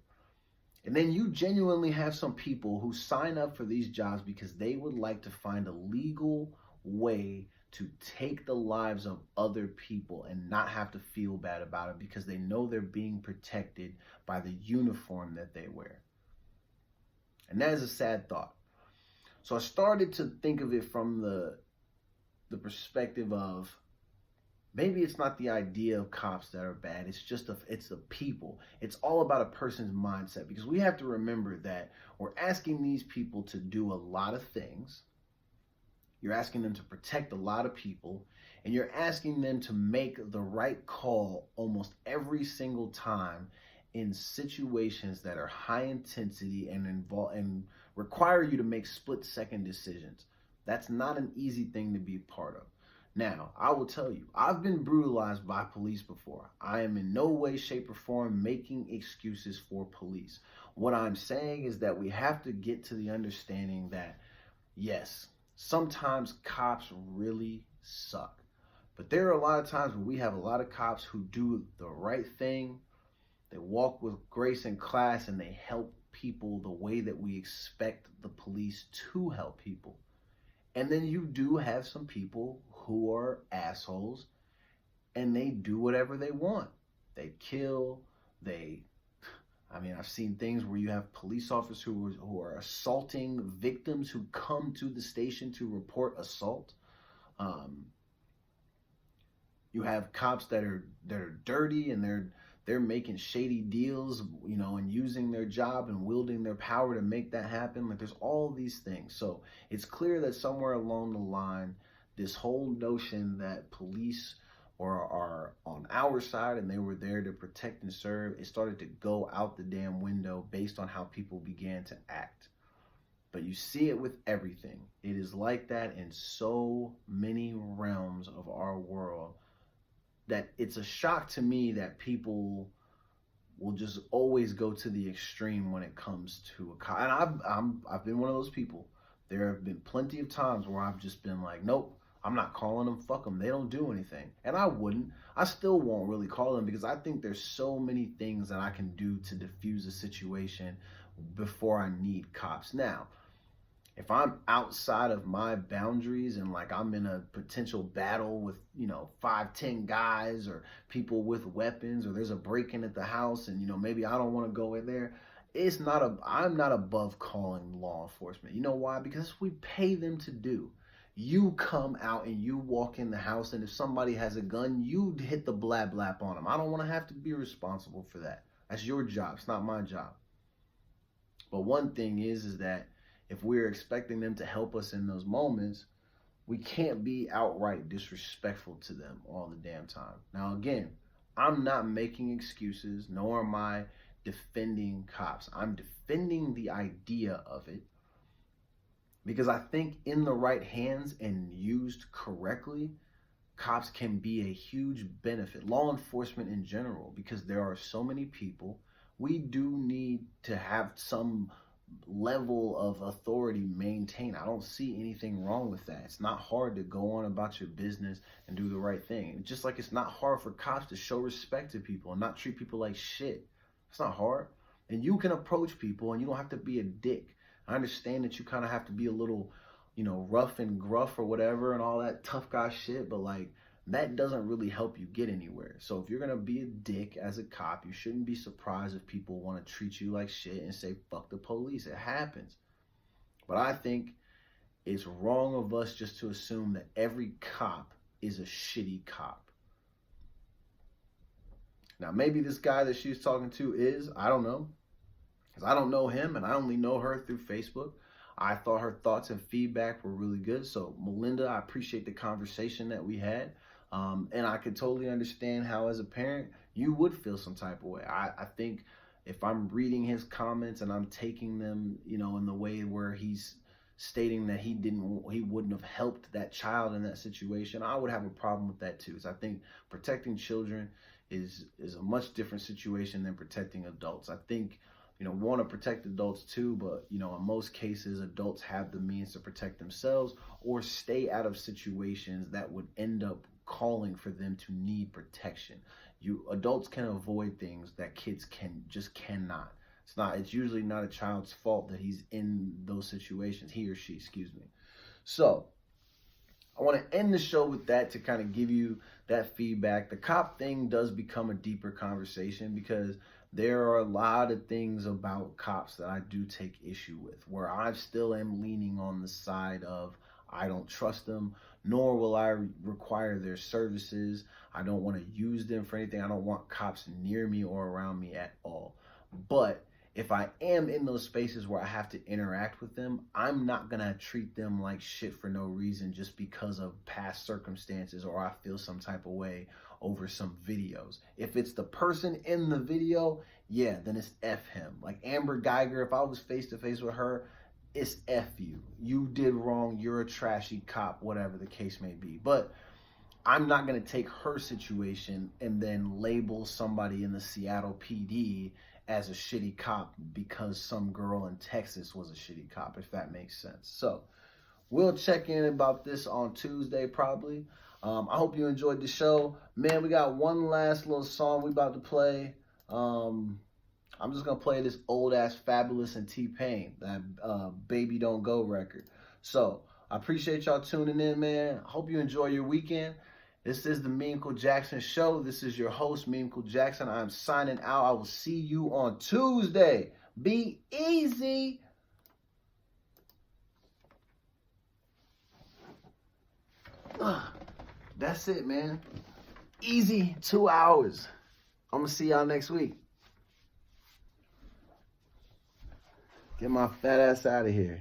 And then you genuinely have some people who sign up for these jobs because they would like to find a legal way to take the lives of other people and not have to feel bad about it because they know they're being protected by the uniform that they wear. And that is a sad thought. So I started to think of it from the perspective of, maybe it's not the idea of cops that are bad. It's the people. It's all about a person's mindset, because we have to remember that we're asking these people to do a lot of things. You're asking them to protect a lot of people, and you're asking them to make the right call almost every single time in situations that are high intensity and require you to make split-second decisions. That's not an easy thing to be part of. Now, I will tell you, I've been brutalized by police before. I am in no way, shape, or form making excuses for police. What I'm saying is that we have to get to the understanding that, yes, sometimes cops really suck. But there are a lot of times where we have a lot of cops who do the right thing. They walk with grace and class, and they help people the way that we expect the police to help people. And then you do have some people who are assholes, and they do whatever they want. They kill, they I mean, I've seen things where you have police officers who are assaulting victims who come to the station to report assault. Um, you have cops that are dirty, and they're making shady deals, you know, and using their job and wielding their power to make that happen. Like, there's all these things. So it's clear that somewhere along the line, this whole notion that police are on our side and they were there to protect and serve, it started to go out the damn window based on how people began to act. But you see it with everything. It is like that in so many realms of our world that it's a shock to me that people will just always go to the extreme when it comes to a cop. And I've been one of those people. There have been plenty of times where I've just been like, nope, I'm not calling them. Fuck them. They don't do anything. And I wouldn't. I still won't really call them because I think there's so many things that I can do to diffuse a situation before I need cops. Now, if I'm outside of my boundaries and like I'm in a potential battle with, you know, 5, 10 guys or people with weapons, or there's a break-in at the house and, you know, maybe I don't want to go in there, I'm not above calling law enforcement. You know why? Because we pay them to do. You come out and you walk in the house, and if somebody has a gun, you hit the blab blap on them. I don't want to have to be responsible for that. That's your job. It's not my job. But one thing is that if we're expecting them to help us in those moments, we can't be outright disrespectful to them all the damn time. Now, again, I'm not making excuses, nor am I defending cops. I'm defending the idea of it because I think in the right hands and used correctly, cops can be a huge benefit. Law enforcement in general, because there are so many people. We do need to have some level of authority maintained. I don't see anything wrong with that. It's not hard to go on about your business and do the right thing. Just like it's not hard for cops to show respect to people and not treat people like shit. It's not hard. And you can approach people and you don't have to be a dick. I understand that you kind of have to be a little, you know, rough and gruff or whatever and all that tough guy shit, but like that doesn't really help you get anywhere. So if you're going to be a dick as a cop, you shouldn't be surprised if people want to treat you like shit and say, fuck the police. It happens. But I think it's wrong of us just to assume that every cop is a shitty cop. Now, maybe this guy that she's talking to is, I don't know. Because I don't know him and I only know her through Facebook. I thought her thoughts and feedback were really good. So, Melinda, I appreciate the conversation that we had. And I could totally understand how, as a parent, you would feel some type of way. I think if I'm reading his comments and I'm taking them, you know, in the way where he's stating that he wouldn't have helped that child in that situation, I would have a problem with that too. So I think protecting children is a much different situation than protecting adults. I think, you know, we want to protect adults too, but, you know, in most cases, adults have the means to protect themselves or stay out of situations that would end up calling for them to need protection. Adults can avoid things that kids cannot. It's usually not a child's fault that he's in those situations, he or she, excuse me. So I want to end the show with that to kind of give you that feedback. The cop thing does become a deeper conversation because there are a lot of things about cops that I do take issue with, where I still am leaning on the side of I don't trust them, nor will I require their services. I don't want to use them for anything. I don't want cops near me or around me at all. But if I am in those spaces where I have to interact with them, I'm not going to treat them like shit for no reason just because of past circumstances or I feel some type of way over some videos. If it's the person in the video, yeah, then it's F him. Like Amber Geiger, if I was face to face with her, it's F you. You did wrong. You're a trashy cop, whatever the case may be. But I'm not going to take her situation and then label somebody in the Seattle PD as a shitty cop because some girl in Texas was a shitty cop, if that makes sense. So we'll check in about this on Tuesday probably. I hope you enjoyed the show. Man, we got one last little song we about to play. I'm just going to play this old-ass Fabulous and T-Pain, that Baby Don't Go record. So I appreciate y'all tuning in, man. I hope you enjoy your weekend. This is the Meaningful Jackson Show. This is your host, Meaningful Jackson. I'm signing out. I will see you on Tuesday. Be easy. That's it, man. Easy 2 hours. I'm going to see y'all next week. Get my fat ass out of here.